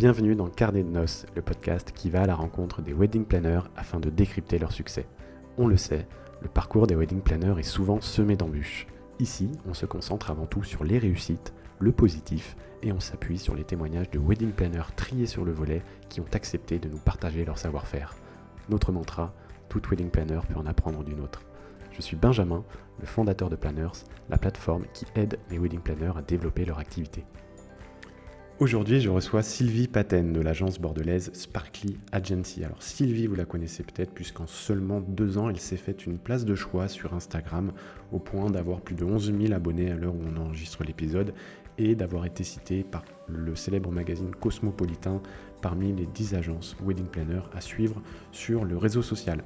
Bienvenue dans Carnet de Noces, le podcast qui va à la rencontre des wedding planners afin de décrypter leur succès. On le sait, le parcours des wedding planners est souvent semé d'embûches. Ici, on se concentre avant tout sur les réussites, le positif, et on s'appuie sur les témoignages de wedding planners triés sur le volet qui ont accepté de nous partager leur savoir-faire. Notre mantra, tout wedding planner peut en apprendre d'une autre. Je suis Benjamin, le fondateur de Planners, la plateforme qui aide les wedding planners à développer leur activité. Aujourd'hui, je reçois Sylvie Paten de l'agence bordelaise Sparkly Agency. Alors Sylvie, vous la connaissez peut-être puisqu'en seulement 2 ans, elle s'est faite une place de choix sur Instagram au point d'avoir plus de 11 000 abonnés à l'heure où on enregistre l'épisode et d'avoir été citée par le célèbre magazine Cosmopolitan parmi les 10 agences wedding planners à suivre sur le réseau social.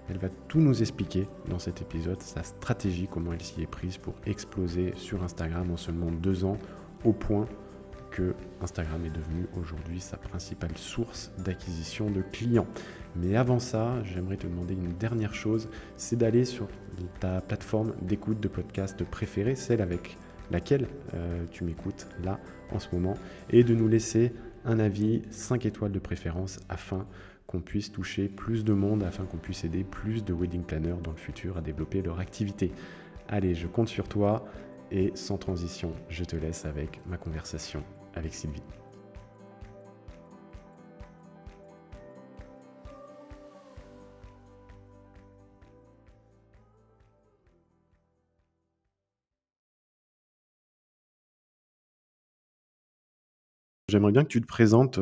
Elle va tout nous expliquer dans cet épisode, sa stratégie, comment elle s'y est prise pour exploser sur Instagram en seulement 2 ans au point que Instagram est devenu aujourd'hui sa principale source d'acquisition de clients. Mais avant ça, j'aimerais te demander une dernière chose, c'est d'aller sur ta plateforme d'écoute de podcast préférée, celle avec laquelle tu m'écoutes là en ce moment, et de nous laisser un avis 5 étoiles de préférence afin qu'on puisse toucher plus de monde, afin qu'on puisse aider plus de wedding planners dans le futur à développer leur activité. Allez, je compte sur toi. Et sans transition, je te laisse avec ma conversation avec Sylvie. J'aimerais bien que tu te présentes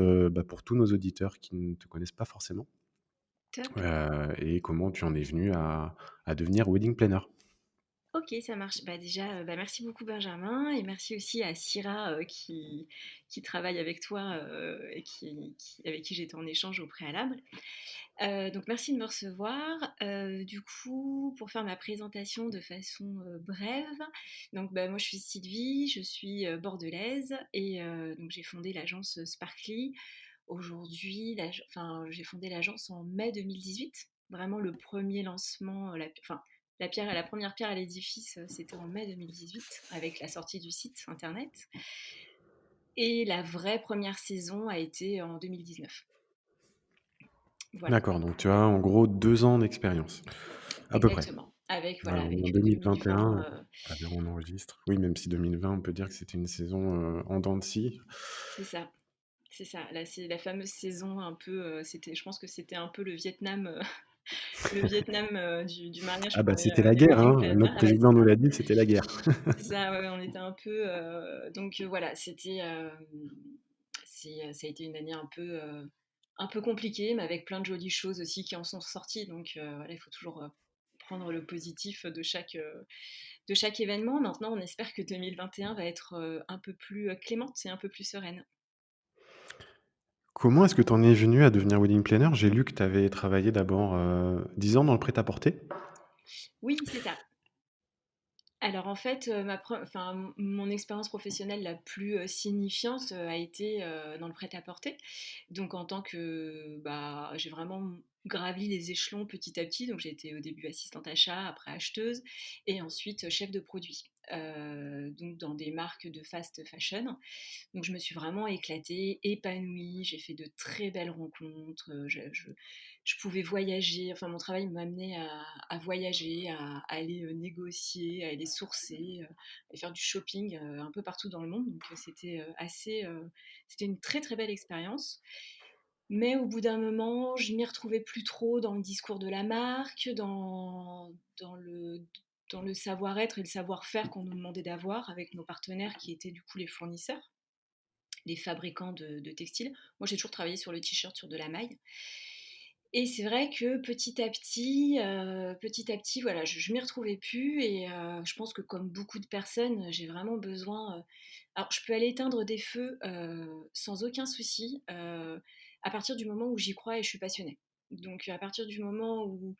pour tous nos auditeurs qui ne te connaissent pas forcément Top. et comment tu en es venu à devenir wedding planner. Ok, ça marche. Bah déjà, merci beaucoup Benjamin et merci aussi à Syrah qui travaille avec toi et avec qui j'étais en échange au préalable. Donc merci de me recevoir. Du coup, pour faire ma présentation de façon brève, donc moi je suis Sylvie, je suis bordelaise et donc j'ai fondé l'agence Sparkly. Aujourd'hui, j'ai fondé l'agence en mai 2018. Vraiment le premier lancement, la première pierre à l'édifice, c'était en mai 2018 avec la sortie du site internet. Et la vraie première saison a été en 2019. Voilà, D'accord, donc tu as en gros 2 ans d'expérience, à peu près. exactement. Avec, Voilà, voilà, on est en avec 2021, 2020, à l'heure où on enregistre. Oui, même si 2020, on peut dire que c'était une saison en dents de scie. c'est ça. C'est ça, là c'est la fameuse saison un peu, je pense que c'était un peu le Vietnam, le Vietnam du mariage Ah pour bah c'était la les guerre, wedding hein. planners. Notre Ah bah, président nous l'a dit, c'était la guerre. c'est ça, ouais, ouais, on était un peu. Donc voilà, ça a été une année un peu compliquée, mais avec plein de jolies choses aussi qui en sont sorties. Donc voilà, il faut toujours prendre le positif de chaque événement. Maintenant, on espère que 2021 va être un peu plus clémente et un peu plus sereine. Comment est-ce que tu en es venu à devenir wedding planner? J'ai lu que tu avais travaillé d'abord 10 ans dans le prêt-à-porter. Oui, c'est ça. Alors en fait, mon expérience professionnelle la plus signifiante a été dans le prêt-à-porter. Donc en tant que, j'ai vraiment gravi les échelons petit à petit. Donc j'ai été au début assistante achat, après acheteuse et ensuite chef de produit. Donc dans des marques de fast fashion. Donc je me suis vraiment éclatée, épanouie, j'ai fait de très belles rencontres, je pouvais voyager, enfin mon travail m'amenait à voyager, à aller négocier, à aller sourcer, à faire du shopping un peu partout dans le monde. Donc c'était une très très belle expérience. Mais au bout d'un moment, je m'y retrouvais plus trop dans le discours de la marque, dans le savoir-être et le savoir-faire qu'on nous demandait d'avoir avec nos partenaires qui étaient du coup les fournisseurs, les fabricants de textiles. Moi, j'ai toujours travaillé sur le t-shirt, sur de la maille. Et c'est vrai que petit à petit, voilà, je m'y retrouvais plus et je pense que comme beaucoup de personnes, j'ai vraiment besoin. Alors, je peux aller éteindre des feux sans aucun souci à partir du moment où j'y crois et je suis passionnée. Donc, à partir du moment où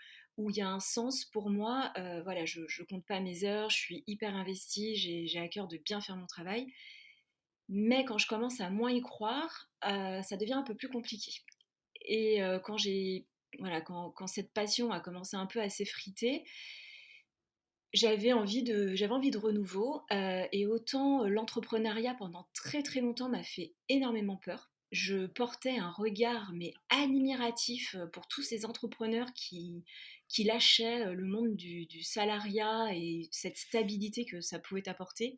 il y a un sens pour moi, voilà, je compte pas mes heures, je suis hyper investie, j'ai à cœur de bien faire mon travail. Mais quand je commence à moins y croire, ça devient un peu plus compliqué. Et quand cette passion a commencé un peu à s'effriter, j'avais envie de renouveau. Et autant l'entrepreneuriat pendant très très longtemps m'a fait énormément peur. je portais un regard mais admiratif pour tous ces entrepreneurs qui lâchaient le monde du salariat et cette stabilité que ça pouvait apporter.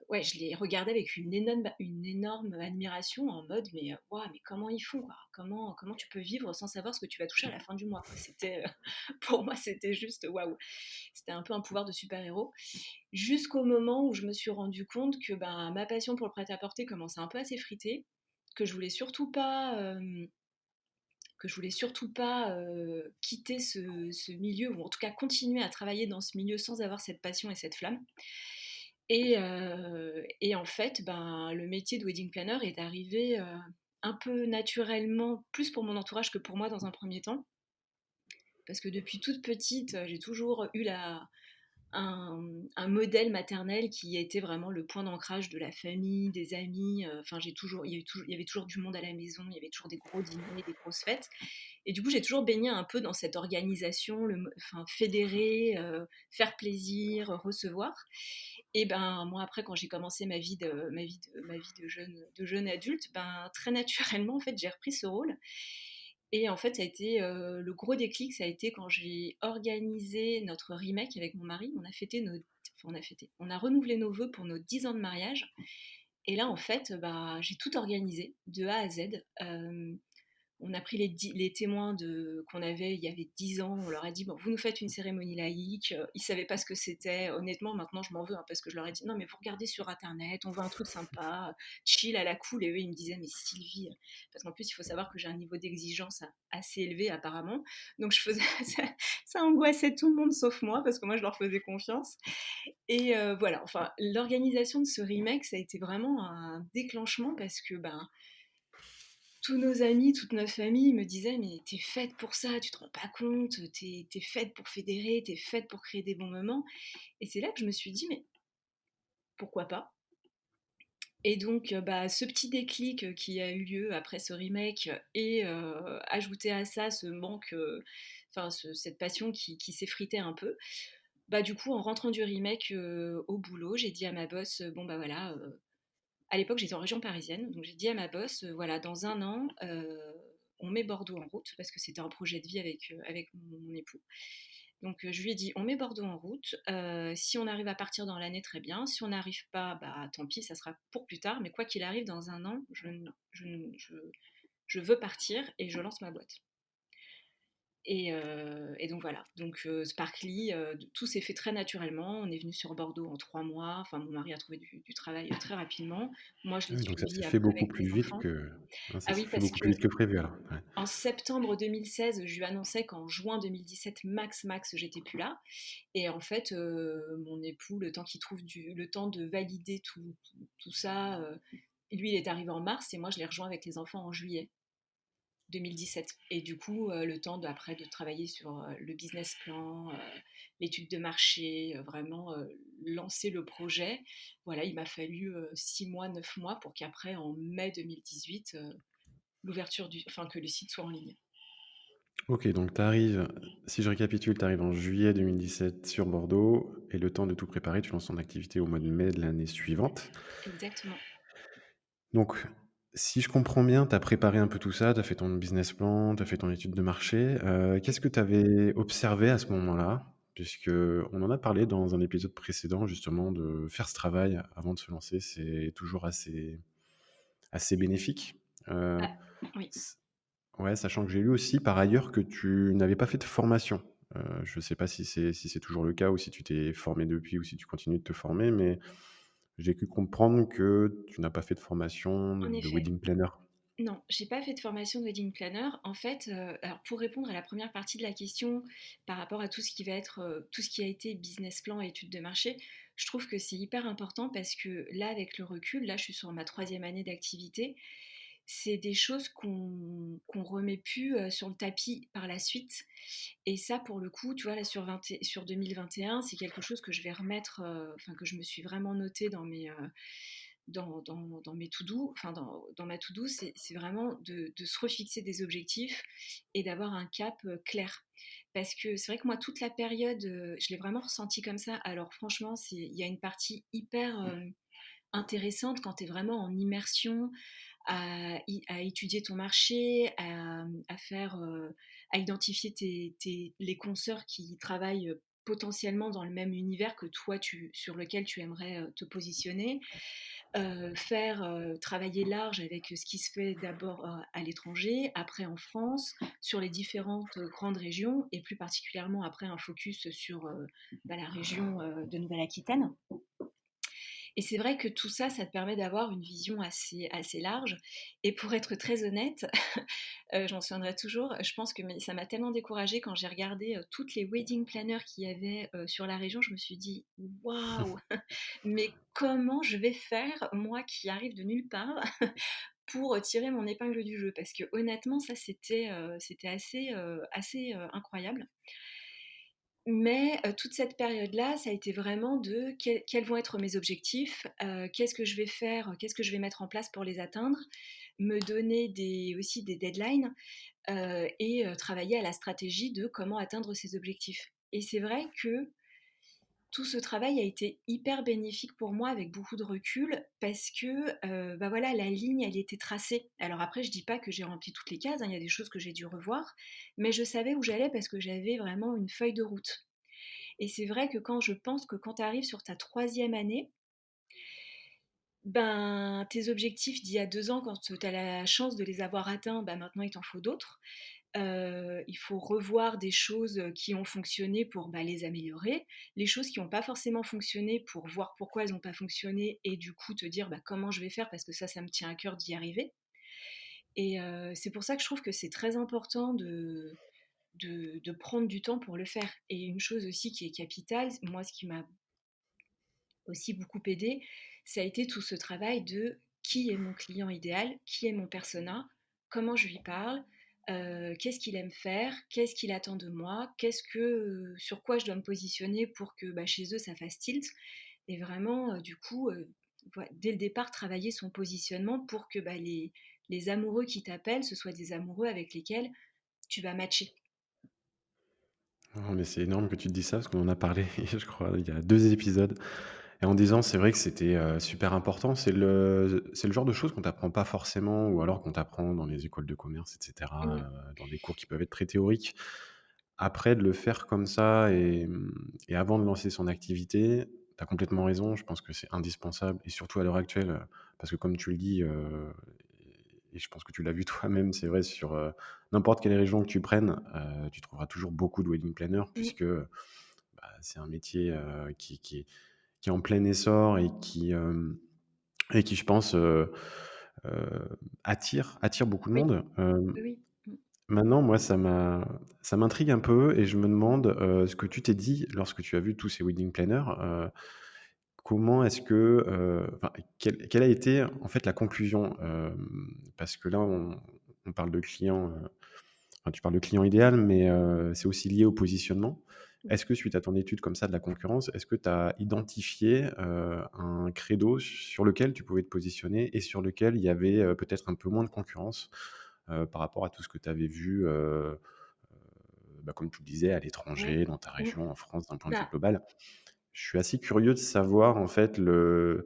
Ouais, je les regardais avec une énorme admiration en mode mais waouh, mais comment ils font quoi, comment tu peux vivre sans savoir ce que tu vas toucher à la fin du mois quoi. C'était pour moi c'était juste waouh, c'était un peu un pouvoir de super-héros. Jusqu'au moment où je me suis rendu compte que ben, ma passion pour le prêt-à-porter commençait un peu à s'effriter, que je voulais surtout pas, quitter ce milieu, ou en tout cas continuer à travailler dans ce milieu sans avoir cette passion et cette flamme. Et en fait, ben, le métier de wedding planner est arrivé un peu naturellement, plus pour mon entourage que pour moi dans un premier temps, parce que depuis toute petite, j'ai toujours eu un modèle maternel qui a été vraiment le point d'ancrage de la famille, des amis. Enfin, il y avait toujours du monde à la maison, il y avait toujours des gros dîners, des grosses fêtes. Et du coup, j'ai toujours baigné un peu dans cette organisation, enfin, fédérer, faire plaisir, recevoir. Et ben, moi, après, quand j'ai commencé ma vie de jeune adulte, ben, très naturellement, en fait, j'ai repris ce rôle. Et en fait, ça a été le gros déclic, ça a été quand j'ai organisé notre remake avec mon mari. On a renouvelé nos vœux pour nos 10 ans de mariage. Et là, en fait, bah, j'ai tout organisé de A à Z. On a pris les témoins qu'on avait il y avait 10 ans, on leur a dit, bon, vous nous faites une cérémonie laïque. Ils ne savaient pas ce que c'était. Honnêtement, maintenant, je m'en veux, hein, parce que je leur ai dit, non, mais vous regardez sur Internet, on veut un truc sympa, chill à la cool. Et eux, ils me disaient, mais Sylvie, parce qu'en plus, il faut savoir que j'ai un niveau d'exigence assez élevé apparemment. Donc, ça angoissait tout le monde sauf moi, parce que moi, je leur faisais confiance. Et voilà, enfin, l'organisation de ce remake, ça a été vraiment un déclenchement parce que, ben, tous nos amis, toute notre famille me disaient mais t'es faite pour ça, tu te rends pas compte, t'es faite pour fédérer, t'es faite pour créer des bons moments. Et c'est là que je me suis dit mais pourquoi pas. Et donc bah, ce petit déclic qui a eu lieu après ce remake et ajouté à ça ce manque, enfin cette passion qui s'effritait un peu, bah du coup en rentrant du remake au boulot, j'ai dit à ma boss bon bah voilà, à l'époque, j'étais en région parisienne, donc j'ai dit à ma boss, voilà, dans un an, on met Bordeaux en route, parce que c'était un projet de vie avec mon époux. Donc je lui ai dit, on met Bordeaux en route. Si on arrive à partir dans l'année, très bien. Si on n'arrive pas, bah tant pis, ça sera pour plus tard. Mais quoi qu'il arrive, dans un an, je veux partir et je lance ma boîte. Et donc voilà, donc Sparkly, tout s'est fait très naturellement. On est venu sur Bordeaux en 3 mois. Enfin, mon mari a trouvé du travail très rapidement. Moi, je Ah l'ai oui, donc ça suivi s'est fait après beaucoup avec plus les vite enfants. que ça Ah s'est oui, fait parce beaucoup que plus vite que prévu alors, ouais. en septembre 2016, je lui annonçais qu'en juin 2017, max, j'étais plus là. Et en fait, mon époux, le temps qu'il trouve le temps de valider tout ça, lui, il est arrivé en mars et moi, je l'ai rejoint avec les enfants en juillet 2017. Et du coup, le temps après de travailler sur le business plan, l'étude de marché, vraiment lancer le projet. Voilà, il m'a fallu 6 mois, 9 mois pour qu'après, en mai 2018, enfin, que le site soit en ligne. OK, donc tu arrives, si je récapitule, tu arrives en juillet 2017 sur Bordeaux et le temps de tout préparer, tu lances ton activité au mois de mai de l'année suivante. Exactement. Donc, si je comprends bien, tu as préparé un peu tout ça, tu as fait ton business plan, tu as fait ton étude de marché. Qu'est-ce que tu avais observé à ce moment-là? Puisqu'on en a parlé dans un épisode précédent justement de faire ce travail avant de se lancer, c'est toujours assez bénéfique. Heu, Ah, oui. s Ouais, sachant que j'ai lu aussi par ailleurs que tu n'avais pas fait de formation. Je ne sais pas si c'est toujours le cas ou si tu t'es formé depuis ou si tu continues de te former, mais j'ai cru comprendre que tu n'as pas fait de formation En de effet. wedding planner. Non, j'ai pas fait de formation de wedding planner. En fait, alors pour répondre à la première partie de la question, par rapport à tout ce qui va être, tout ce qui a été business plan et études de marché, je trouve que c'est hyper important parce que là, avec le recul, là, je suis sur ma troisième année d'activité, c'est des choses qu'on remet plus sur le tapis par la suite. Et ça, pour le coup, tu vois, là, sur 2021, c'est quelque chose que je vais remettre, enfin, que je me suis vraiment noté dans mes to-do, enfin dans ma to-do, c'est vraiment de se refixer des objectifs et d'avoir un cap clair. Parce que c'est vrai que moi, toute la période, je l'ai vraiment ressenti comme ça. Alors franchement, il y a une partie hyper intéressante quand tu es vraiment en immersion à étudier ton marché, à faire, à identifier les consoeurs qui travaillent potentiellement dans le même univers que toi, sur lequel tu aimerais te positionner. Faire travailler large avec ce qui se fait d'abord à l'étranger, après en France, sur les différentes grandes régions, et plus particulièrement après un focus sur la région de Nouvelle-Aquitaine. Et c'est vrai que tout ça, ça te permet d'avoir une vision assez large. Et pour être très honnête, j'en souviendrai toujours, je pense que ça m'a tellement découragée quand j'ai regardé toutes les wedding planners qu'il y avait sur la région, je me suis dit, waouh, mais comment je vais faire, moi qui arrive de nulle part, pour tirer mon épingle du jeu? Parce que honnêtement, ça, c'était assez incroyable. Mais toute cette période-là, ça a été vraiment de quels vont être mes objectifs, qu'est-ce que je vais faire, qu'est-ce que je vais mettre en place pour les atteindre, me donner aussi des deadlines, et travailler à la stratégie de comment atteindre ces objectifs. Et c'est vrai que tout ce travail a été hyper bénéfique pour moi avec beaucoup de recul parce que, bah, voilà, la ligne, elle était tracée. Alors après, je dis pas que j'ai rempli toutes les cases, hein, il y a des choses que j'ai dû revoir, mais je savais où j'allais parce que j'avais vraiment une feuille de route. Et c'est vrai que quand je pense que quand tu arrives sur ta troisième année, ben, tes objectifs d'il y a 2 ans, quand tu as la chance de les avoir atteints, bah, maintenant il t'en faut d'autres. Il faut revoir des choses qui ont fonctionné pour bah, les améliorer, les choses qui n'ont pas forcément fonctionné pour voir pourquoi elles n'ont pas fonctionné et du coup te dire bah, comment je vais faire parce que ça me tient à cœur d'y arriver. Et c'est pour ça que je trouve que c'est très important de prendre du temps pour le faire. Et une chose aussi qui est capitale, moi ce qui m'a aussi beaucoup aidé, ça a été tout ce travail de qui est mon client idéal, qui est mon persona, comment je lui parle, qu'est-ce qu'il aime faire, qu'est-ce qu'il attend de moi, sur quoi je dois me positionner pour que bah, chez eux ça fasse tilt. Et vraiment, du coup, dès le départ, travailler son positionnement pour que bah, les amoureux qui t'appellent, ce soient des amoureux avec lesquels tu vas matcher. Non, mais c'est énorme que tu te dises ça parce qu'on en a parlé, je crois, il y a 2 épisodes et en disant c'est vrai que c'était, super important. C'est le genre de choses qu'on t'apprend pas forcément ou alors qu'on t'apprend dans les écoles de commerce et cetera, Mm. dans des cours qui peuvent être très théoriques. Après de le faire comme ça et avant de lancer son activité, tu as complètement raison, je pense que c'est indispensable et surtout à l'heure actuelle, parce que comme tu le dis, et je pense que tu l'as vu toi-même, c'est vrai sur, n'importe quelle région que tu prennes, tu trouveras toujours beaucoup de wedding planners Mm. puisque, bah, c'est un métier, qui est en plein essor et qui je pense, attire beaucoup de Oui, monde. oui, oui. Mm. Maintenant moi ça m'intrigue un peu et je me demande, ce que tu t'es dit lorsque tu as vu tous ces wedding planners, comment est-ce que, enfin, quelle a été en fait la conclusion? Parce que là on parle de clients, enfin, tu parles de client idéal, mais c'est aussi lié au positionnement. Est-ce que suite à ton étude comme ça de la concurrence, est-ce que tu as identifié, un credo sur lequel tu pouvais te positionner et sur lequel il y avait, peut-être un peu moins de concurrence, par rapport à tout ce que tu avais vu, bah, comme tu le disais, à Ouais. l'étranger, dans ta Mm. région, en France, d'un point de vue Bah, global? Je suis assez curieux de savoir en fait ce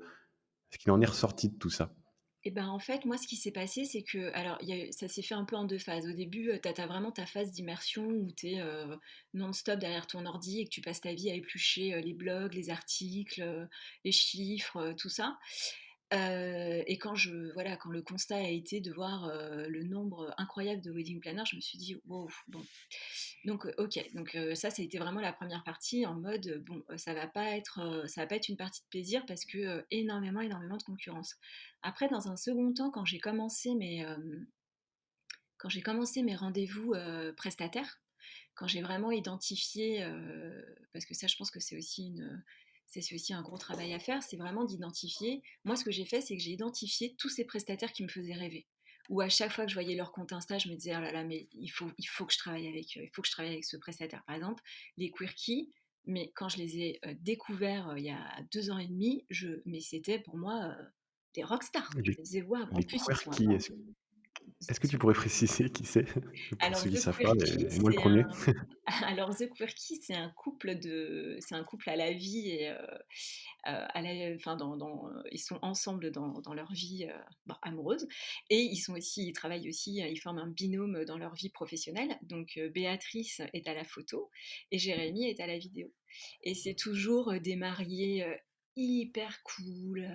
qu'il en est ressorti de tout ça. et ben, en fait, moi, ce qui s'est passé, c'est que alors ça s'est fait un peu en 2 phases. Au début, tu as vraiment ta phase d'immersion où tu es, non-stop derrière ton ordi et que tu passes ta vie à éplucher, les blogs, les articles, les chiffres, tout ça. Et quand le constat a été de voir, le nombre incroyable de wedding planners, je me suis dit: «Wow, bon». Donc OK, donc ça a été vraiment la première partie en mode, bon, ça va pas être une partie de plaisir parce que, énormément de concurrence. Après dans un second temps, quand j'ai commencé mes rendez-vous, prestataires, quand j'ai vraiment identifié, parce que ça je pense que c'est aussi un gros travail à faire, c'est vraiment d'identifier. Moi, ce que j'ai fait, c'est que j'ai identifié tous ces prestataires qui me faisaient rêver. Ou à chaque fois que je voyais leur compte Insta, je me disais: «Oh là là, mais il faut que je travaille avec eux, il faut que je travaille avec ce prestataire». Par exemple, les Quirky, mais quand je les ai, découverts, il y a 2 ans et demi, mais c'était pour moi, des rockstars. Je Les me disais: «Waouh!» En les plus, ils sont Quirky, est-ce que tu pourrais préciser qui c'est? Pour alors ceux qui The savent pas Quirky, et moi le premier. Alors The Quirky, c'est un couple à la vie ils sont ensemble dans leur vie bon, amoureuse, et ils travaillent aussi, ils forment un binôme dans leur vie professionnelle. Donc Béatrice est à la photo et Jérémy est à la vidéo. Et c'est toujours des mariés hyper cool,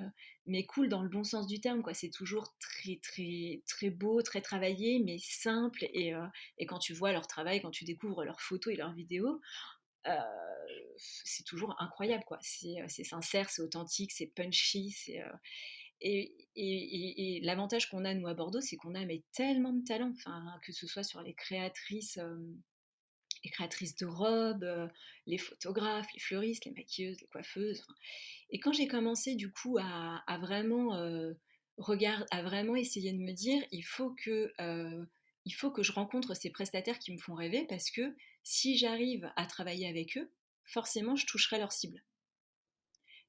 mais cool dans le bon sens du terme, quoi. C'est toujours très, très, très beau, très travaillé, mais simple. Et quand tu vois leur travail, quand tu découvres leurs photos et leurs vidéos, euh, c'est toujours incroyable, quoi. C'est sincère, c'est authentique, c'est punchy. Et l'avantage qu'on a, nous, à Bordeaux, c'est qu'on a mais, tellement de talent, enfin, que ce soit sur les créatrices de robes, les photographes, les fleuristes, les maquilleuses, les coiffeuses. Enfin. Et quand j'ai commencé du coup à vraiment à vraiment essayer de me dire, il faut que je rencontre ces prestataires qui me font rêver, parce que si j'arrive à travailler avec eux, forcément je toucherai leur cible.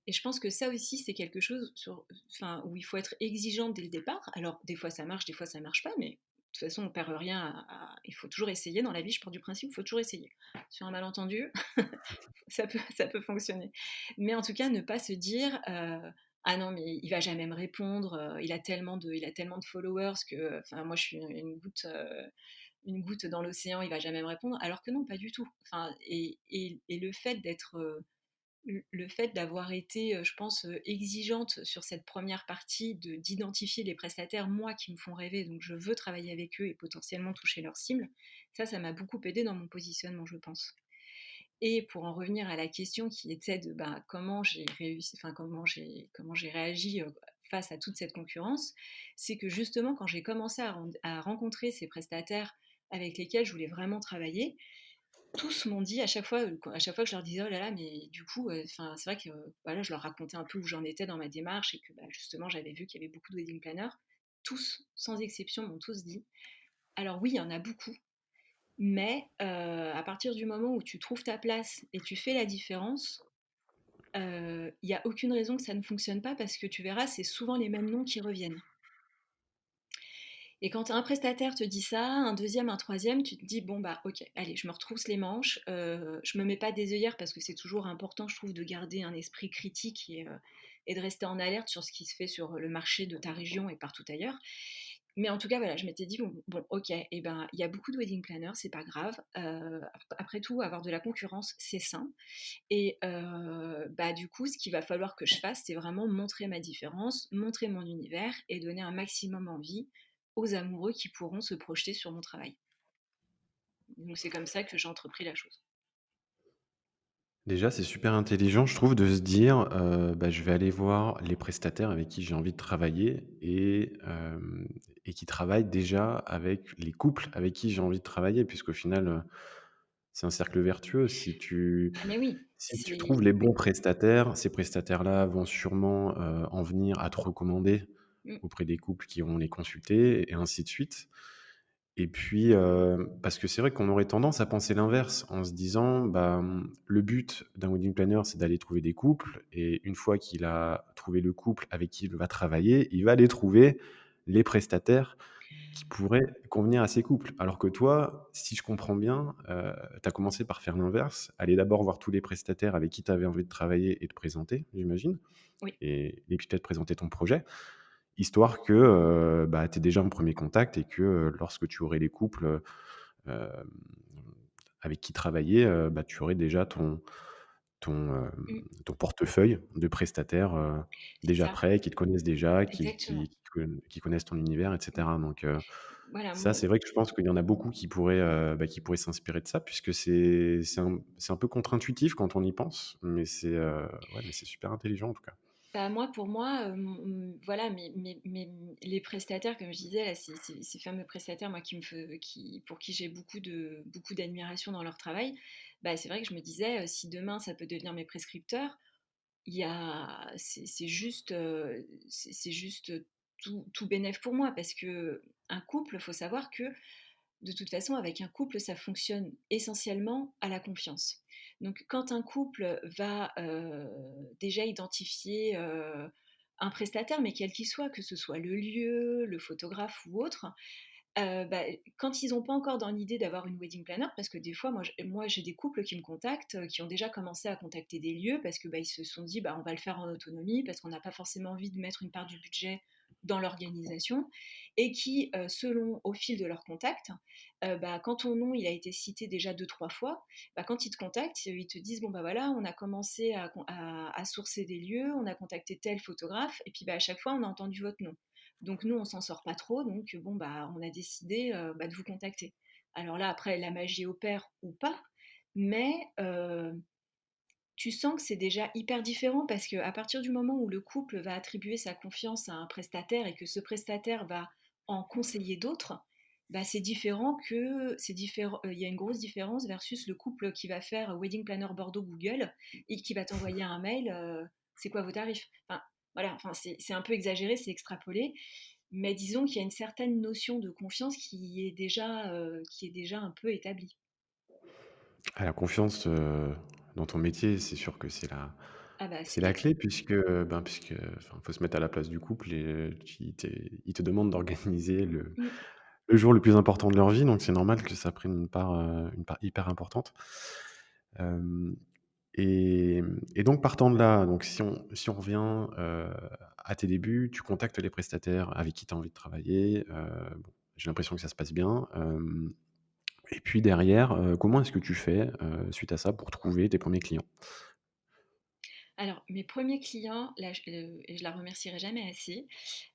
Et je pense que ça aussi, c'est quelque chose où il faut être exigeant dès le départ. Alors, des fois ça marche, des fois ça marche pas, mais de toute façon, on perd rien. Il faut toujours essayer. Dans la vie, je pars du principe qu'il faut toujours essayer. Sur un malentendu, ça peut fonctionner. Mais en tout cas, ne pas se dire ah non, mais il va jamais me répondre, il a tellement de followers que moi, je suis une goutte dans l'océan, il va jamais me répondre. Alors que non, pas du tout. Et le fait d'avoir été, je pense, exigeante sur cette première partie, d'identifier les prestataires, moi, qui me font rêver, donc je veux travailler avec eux et potentiellement toucher leur cible, ça m'a beaucoup aidé dans mon positionnement, je pense. Et pour en revenir à la question qui était de comment j'ai réussi, enfin comment j'ai réagi face à toute cette concurrence, c'est que justement quand j'ai commencé à rencontrer ces prestataires avec lesquels je voulais vraiment travailler, tous m'ont dit à chaque fois que je leur disais oh là là, mais du coup, c'est vrai que voilà, je leur racontais un peu où j'en étais dans ma démarche et que justement j'avais vu qu'il y avait beaucoup de wedding planners. Tous, sans exception, m'ont tous dit alors oui, il y en a beaucoup, mais à partir du moment où tu trouves ta place et tu fais la différence, il n'y a aucune raison que ça ne fonctionne pas, parce que tu verras, c'est souvent les mêmes noms qui reviennent. Et quand un prestataire te dit ça, un deuxième, un troisième, tu te dis bon bah ok, allez, je me retrousse les manches, je me mets pas des œillères, parce que c'est toujours important, je trouve, de garder un esprit critique et de rester en alerte sur ce qui se fait sur le marché de ta région et partout ailleurs. Mais en tout cas, voilà, je m'étais dit bon ok, et ben il y a beaucoup de wedding planners, c'est pas grave. Après tout, avoir de la concurrence, c'est sain. Et du coup, ce qu'il va falloir que je fasse, c'est vraiment montrer ma différence, montrer mon univers et donner un maximum envie aux amoureux qui pourront se projeter sur mon travail. Donc c'est comme ça que j'ai entrepris la chose. Déjà, c'est super intelligent, je trouve, de se dire, je vais aller voir les prestataires avec qui j'ai envie de travailler et qui travaillent déjà avec les couples avec qui j'ai envie de travailler, puisqu'au final, c'est un cercle vertueux. Ah mais oui, Si tu c'est... trouves les bons prestataires, ces prestataires-là vont sûrement, en venir à te recommander Mm, auprès des couples qui vont les consulter et ainsi de suite. Et puis, parce que c'est vrai qu'on aurait tendance à penser l'inverse en se disant, le but d'un wedding planner, c'est d'aller trouver des couples et une fois qu'il a trouvé le couple avec qui il va travailler, il va aller trouver les prestataires qui pourraient convenir à ces couples. Alors que toi, si je comprends bien, tu as commencé par faire l'inverse, aller d'abord voir tous les prestataires avec qui tu avais envie de travailler et te présenter, j'imagine? oui, Et puis peut-être présenter ton projet, histoire que, tu aies déjà un premier contact et que, lorsque tu aurais les couples, hem, avec qui travailler, tu aurais déjà mm, ton portefeuille de prestataires, c'est déjà ça, prêts, qui te connaissent déjà, exactement. qui connaissent ton univers et cetera. Donc, Voilà, ça, c'est vrai que je pense qu'il y en a beaucoup qui pourraient s'inspirer de ça, puisque c'est un peu contre-intuitif quand on y pense, mais ouais, mais c'est super intelligent en tout cas. pour moi, voilà, les prestataires, comme je disais, là, ces fameux prestataires, moi, pour qui j'ai beaucoup d'admiration dans leur travail, c'est vrai que je me disais, si demain ça peut devenir mes prescripteurs, c'est juste tout bénef pour moi, parce que un couple, faut savoir que de toute façon, avec un couple, ça fonctionne essentiellement à la confiance. Donc, quand un couple va déjà identifier un prestataire, mais quel qu'il soit, que ce soit le lieu, le photographe ou autre, Bah, quand ils n'ont pas encore dans l'idée d'avoir une wedding planner, parce que des fois, moi j'ai des couples qui me contactent, qui ont déjà commencé à contacter des lieux parce que, bah, ils se sont dit: «Bah, on va le faire en autonomie», parce qu'on n'a pas forcément envie de mettre une part du budget dans l'organisation et qui, selon au fil de leurs contacts, bah, quand ton nom il a été cité déjà deux trois fois, bah, quand ils te contactent, ils te disent: «Bon, bah, voilà, on a commencé à sourcer des lieux, on a contacté tel photographe et puis, bah, à chaque fois, on a entendu votre nom. Donc nous, on s'en sort pas trop, donc bon, bah, on a décidé bah, de vous contacter. Alors là, après, la magie opère ou pas, mais tu sens que c'est déjà hyper différent parce qu'à partir du moment où le couple va attribuer sa confiance à un prestataire et que ce prestataire va en conseiller d'autres, bah, c'est différent, il y a une grosse différence versus le couple qui va faire Wedding Planner Bordeaux Google et qui va t'envoyer un mail, c'est quoi vos tarifs? Enfin, voilà, enfin, c'est un peu exagéré, c'est extrapolé, mais disons qu'il y a une certaine notion de confiance qui est déjà un peu établie. Ah, la confiance, dans ton métier, c'est sûr que Ah bah c'est c'est la la clé clé. puisque, enfin, faut se mettre à la place du couple et ils te demandent d'organiser Mm. le jour le plus important de leur vie, donc c'est normal que ça prenne une part hyper importante. Hem et donc partant de là, donc si on revient, à tes débuts, tu contactes les prestataires avec qui tu as envie de travailler, bon, j'ai l'impression que ça se passe bien, et puis derrière, comment est-ce que tu fais, suite à ça pour trouver tes premiers clients? Alors, mes premiers clients, là, et je la remercierai jamais assez.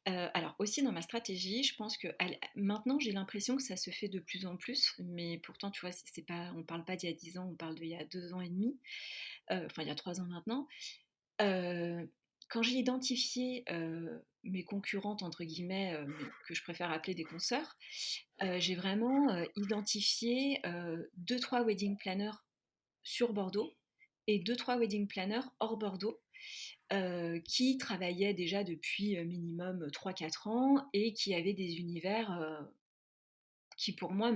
Alors aussi dans ma stratégie, je pense que maintenant j'ai l'impression que ça se fait de plus en plus, mais pourtant tu vois, c'est pas, on parle pas d'il y a 10 ans, on parle d'il y a 2 ans et demi, enfin il y a 3 ans maintenant. Quand j'ai identifié mes concurrentes entre guillemets, mais que je préfère appeler des consoeurs, j'ai vraiment identifié 2-3 wedding planners sur Bordeaux et deux trois wedding planners hors Bordeaux qui travaillaient déjà depuis minimum 3-4 ans et qui avaient des univers qui pour moi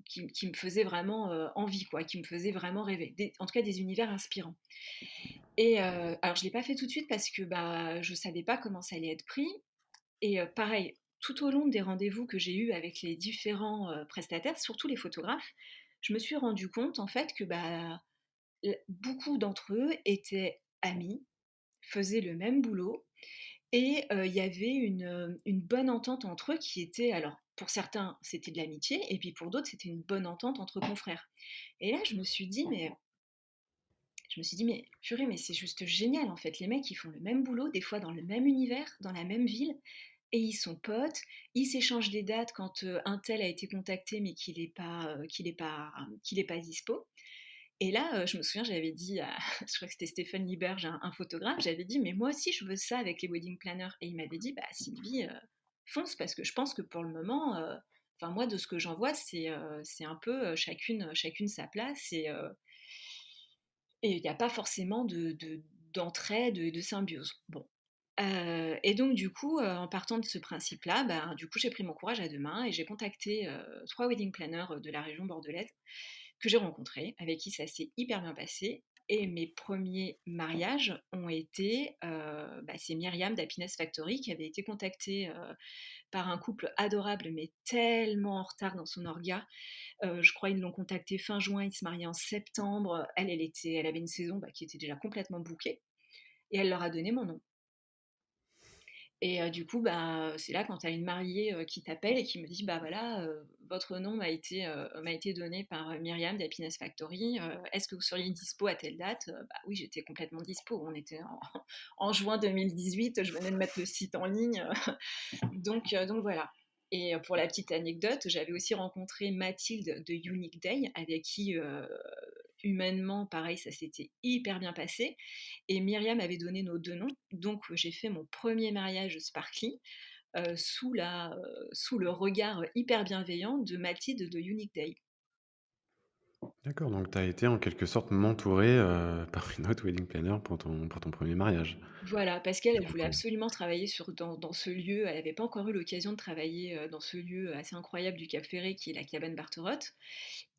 qui me faisaient vraiment envie, quoi, qui me faisaient vraiment rêver. En tout cas, des univers inspirants. Et alors, je ne l'ai pas fait tout de suite parce que bah, je ne savais pas comment ça allait être pris. Et pareil, tout au long des rendez-vous que j'ai eus avec les différents prestataires, surtout les photographes, je me suis rendu compte en fait que bah, beaucoup d'entre eux étaient amis, faisaient le même boulot et il y avait une bonne entente entre eux qui était alors pour certains, c'était de l'amitié et puis pour d'autres, c'était une bonne entente entre confrères. Et là, je me suis dit: «Mais purée, mais c'est juste génial en fait, les mecs ils font le même boulot, des fois dans le même univers, dans la même ville et ils sont potes, ils s'échangent des dates quand, un tel a été contacté mais qu'il est pas dispo». Et là, je me souviens, j'avais dit à je crois que c'était Stéphane Liberge, un photographe, j'avais dit: «Mais moi aussi je veux ça avec les wedding planners» et il m'avait dit: «Bah Sylvie, fonce parce que je pense que pour le moment, enfin moi de ce que j'en vois c'est un peu, chacune sa place et il n'y a pas forcément d'entraide, de symbiose». Bon, et donc du coup, en partant de ce principe-là, ben, du coup, j'ai pris mon courage à 2 mains et j'ai contacté, 3 wedding planners, de la région bordelaise que j'ai rencontrés, avec qui ça s'est hyper bien passé et mes premiers mariages ont été, bah, c'est Myriam d'Happiness Factory qui avait été contactée, par un couple adorable mais tellement en retard dans son orga. Je crois ils l'ont contactée fin juin, ils se mariaient en septembre. Elle avait une saison, bah, qui était déjà complètement bookée et elle leur a donné mon nom. Et du coup, bah, c'est là quand tu as une mariée, qui t'appelle et qui me dit: «Bah, voilà, votre nom m'a été donné par, Myriam d'Happiness Factory, est-ce que vous seriez dispo à telle date?» Bah, oui, j'étais complètement dispo. On était en en juin 2018, je venais de mettre le site en ligne, donc voilà. Et pour la petite anecdote, j'avais aussi rencontré Mathilde de Unique Day avec qui, humainement, pareil, ça s'était hyper bien passé et Myriam avait donné nos 2 noms, donc j'ai fait mon premier mariage Sparkly, sous le regard hyper bienveillant de Mathilde de Unique Day. D'accord, donc tu as été en quelque sorte mentoré, par une autre wedding planner pour ton 1er mariage, Voilà, parce qu'elle, si je elle voulait comprends bien? absolument travailler dans ce lieu. Elle n'avait pas encore eu l'occasion de travailler, dans ce lieu assez incroyable du Cap Ferré qui est la cabane Barterotte.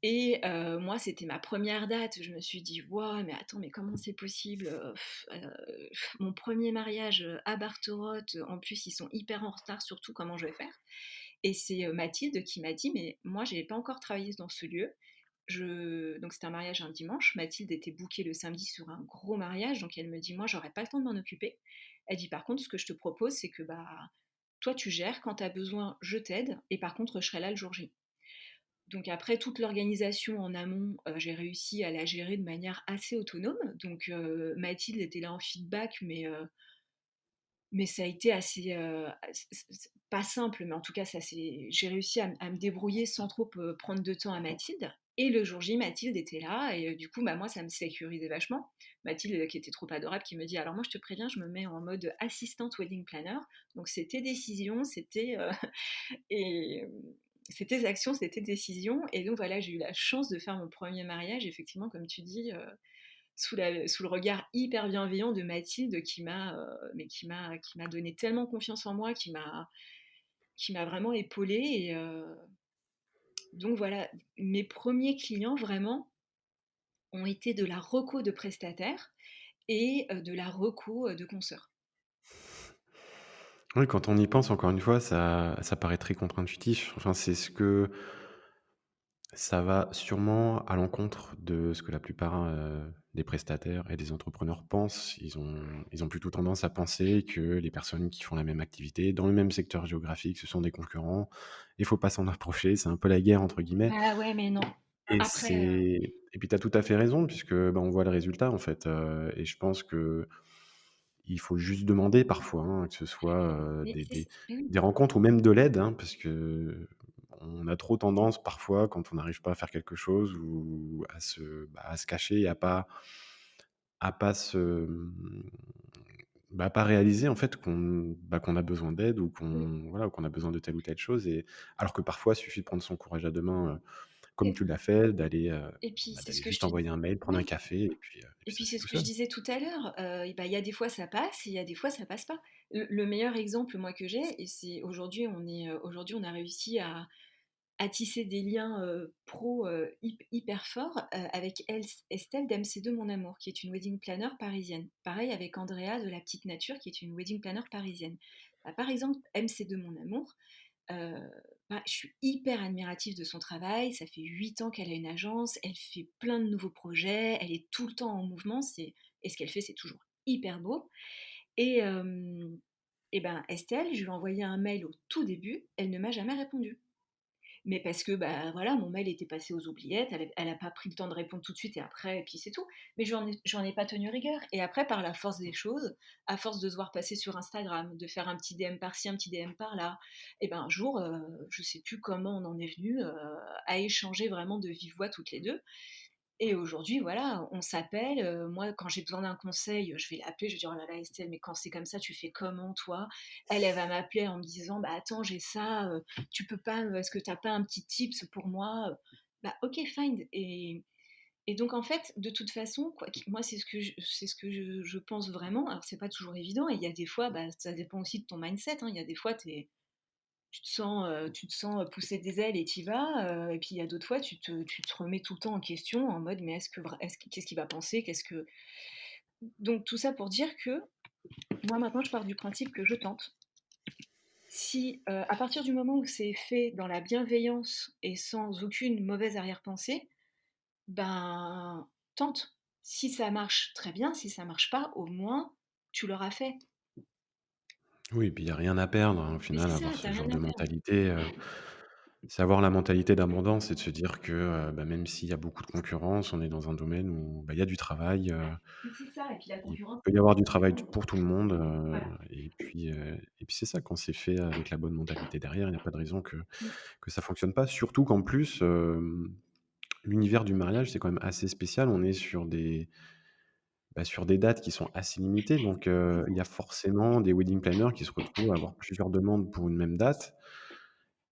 Et moi, c'était ma première date. Je me suis dit: «Waouh, mais attends, mais comment c'est possible, mon premier mariage, à Barterotte, en plus ils sont hyper en retard, surtout comment je vais faire?» Et c'est, Mathilde qui m'a dit: «Mais moi, j'ai pas encore travaillé dans ce lieu». Je Donc c'était un mariage un dimanche. Mathilde était bookée le samedi sur un gros mariage, donc elle me dit: «Moi, j'aurais pas le temps de m'en occuper». Elle dit: «Par contre, ce que je te propose, c'est que, bah, toi, tu gères. Quand tu as besoin, je t'aide et par contre, je serai là le jour J». Donc après toute l'organisation en amont, j'ai réussi à la gérer de manière assez autonome. Donc Mathilde était là en feedback, mais ça a été assez, pas simple, mais en tout cas ça s'est j'ai réussi à me débrouiller sans trop, prendre de temps à Mathilde. Et le jour J, Mathilde était là et du coup, bah, moi ça me sécurisait vachement. Mathilde, qui était trop adorable, qui me dit: «Alors moi je te préviens, je me mets en mode assistante wedding planner, donc c'est tes décisions, et c'est tes actions, c'est tes décisions». Et donc voilà, j'ai eu la chance de faire mon premier mariage effectivement comme tu dis, sous le regard hyper bienveillant de Mathilde qui m'a donné tellement confiance en moi, qui m'a vraiment épaulée. Et donc voilà, mes premiers clients vraiment ont été de la reco de prestataires et de la reco, de consoeurs. Oui, quand on y pense, encore une fois, ça paraît très contre-intuitif. Enfin, c'est ce que ça va sûrement à l'encontre de ce que la plupart, des prestataires et des entrepreneurs pensent. Ils ont plutôt tendance à penser que les personnes qui font la même activité, dans le même secteur géographique, ce sont des concurrents. Il faut pas s'en approcher, c'est un peu «la guerre» entre guillemets Bah ouais, mais non. et Après, puis tu as tout à fait raison puisque, bah, on voit le résultat en fait, et je pense qu'il faut juste demander parfois, hein, que ce soit, mais mais oui. des rencontres ou même de l'aide, hein, parce qu'on a trop tendance parfois quand on n'arrive pas à faire quelque chose ou à se cacher et à pas se, pas réaliser en fait qu'on a besoin d'aide ou voilà, ou qu'on a besoin de telle ou telle chose et alors que parfois il suffit de prendre son courage à 2 mains, comme Et tu l'as fait, d'aller, et puis c'est ce d'aller que je juste te envoyer un mail, prendre un oui. café et Et puis ça puis se c'est fait ce tout que je seul. disais tout à l'heure, et bah, il y a des fois ça passe et il y a des fois ça passe pas. Le meilleur exemple moi que j'ai, et c'est aujourd'hui on a réussi à tisser des liens, pro, hyper forts, avec Estelle d'MC2 Mon Amour, qui est une wedding planner parisienne. Pareil avec Andrea de La Petite Nature, qui est une wedding planner parisienne. Bah, par exemple, MC2 Mon Amour, Heu, je suis hyper admirative de son travail. Ça fait 8 ans qu'elle a une agence, elle fait plein de nouveaux projets, elle est tout le temps en mouvement, et ce qu'elle fait, c'est toujours hyper beau. Et et ben, Estelle, je lui ai envoyé un mail au tout début, elle ne m'a jamais répondu. Mais parce que, bah, voilà, mon mail était passé aux oubliettes, elle a pas pris le temps de répondre tout de suite et après et puis c'est tout. Mais j'en ai pas tenu rigueur et après par la force des choses, à force de se voir passer sur Instagram, de faire un petit DM par-ci, un petit DM par-là, et ben, un jour, je sais plus comment on en est venu à échanger vraiment de vive voix toutes les 2. Et aujourd'hui, voilà, on s'appelle. Moi, quand j'ai besoin d'un conseil, je vais l'appeler, je vais dire: «Oh là là, Estelle, mais quand c'est comme ça, tu fais comment toi?» Elle va m'appeler en me disant: «Bah, attends, j'ai ça, tu peux pas, est-ce que tu as pas un petit tips pour moi?» Bah, OK, fine. Et donc en fait, de toute façon, quoi moi, c'est ce que je pense vraiment. Alors c'est pas toujours évident et il y a des fois, bah, ça dépend aussi de ton mindset, hein. Il y a des fois, tu te sens pousser des ailes et t'y vas, et puis il y a d'autres fois, tu te remets tout le temps en question en mode: «Mais qu'est-ce qu'il va penser? Qu'est-ce que...» Donc tout ça pour dire que moi maintenant je pars du principe que je tente. Si, à partir du moment où c'est fait dans la bienveillance et sans aucune mauvaise arrière-pensée, ben, tente. Si ça marche, très bien, si ça marche pas, au moins tu l'auras fait. Oui, et puis il y a rien à perdre, hein, au Mais final, c'est ça, avoir tu ce rien genre à de perdre. mentalité, c'est avoir la mentalité d'abondance et de se dire que, même s'il y a beaucoup de concurrence, on est dans un domaine où, il y a du travail, Mais c'est ça et puis la il concurrence, peut y avoir du c'est travail bon. pour tout le monde, Voilà. et puis c'est ça, quand c'est fait avec la bonne mentalité derrière, il n'y a pas de raison Mmh. que ça fonctionne pas. Surtout qu'en plus, l'univers du mariage, c'est quand même assez spécial. On est sur des dates qui sont assez limitées, donc C'est il ça. y a forcément des wedding planners qui se retrouvent à avoir plusieurs demandes pour une même date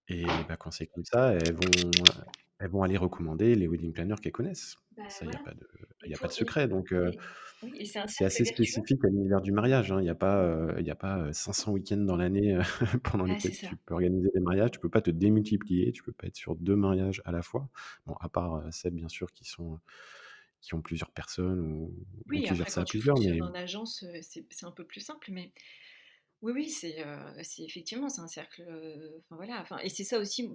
et quand c'est comme ça, elles vont aller recommander les wedding planners qu'elles connaissent. Bah, Ça, voilà. il Il y a pas faut de et secret, donc et oui et c'est un c'est cercle assez vertueux. spécifique à l'univers du mariage, hein. Il y a pas, 500 week-ends dans l'année, pendant Ah, c'est lesquels ça. tu peux organiser des mariages. Tu peux pas te démultiplier, tu peux pas être sur 2 mariages à la fois. Bon, à part, celles bien sûr qui ont plusieurs personnes ou Oui, qui après gèrent ça quand à tu plusieurs, fonctionnes mais en agence, c'est un peu plus simple, mais Oui, oui, c'est effectivement, c'est un cercle, enfin voilà, enfin et c'est ça aussi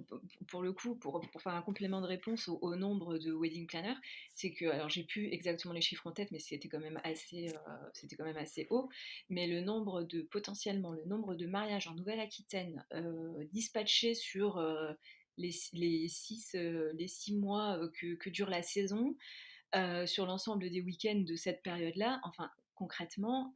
pour le coup, pour faire un complément de réponse au nombre de wedding planners, c'est que alors j'ai plus exactement les chiffres en tête, mais c'était quand même assez haut. Mais le nombre de mariages en Nouvelle-Aquitaine, dispatchés sur, les 6 mois, que dure la saison, sur l'ensemble des week-ends de cette période-là, enfin concrètement,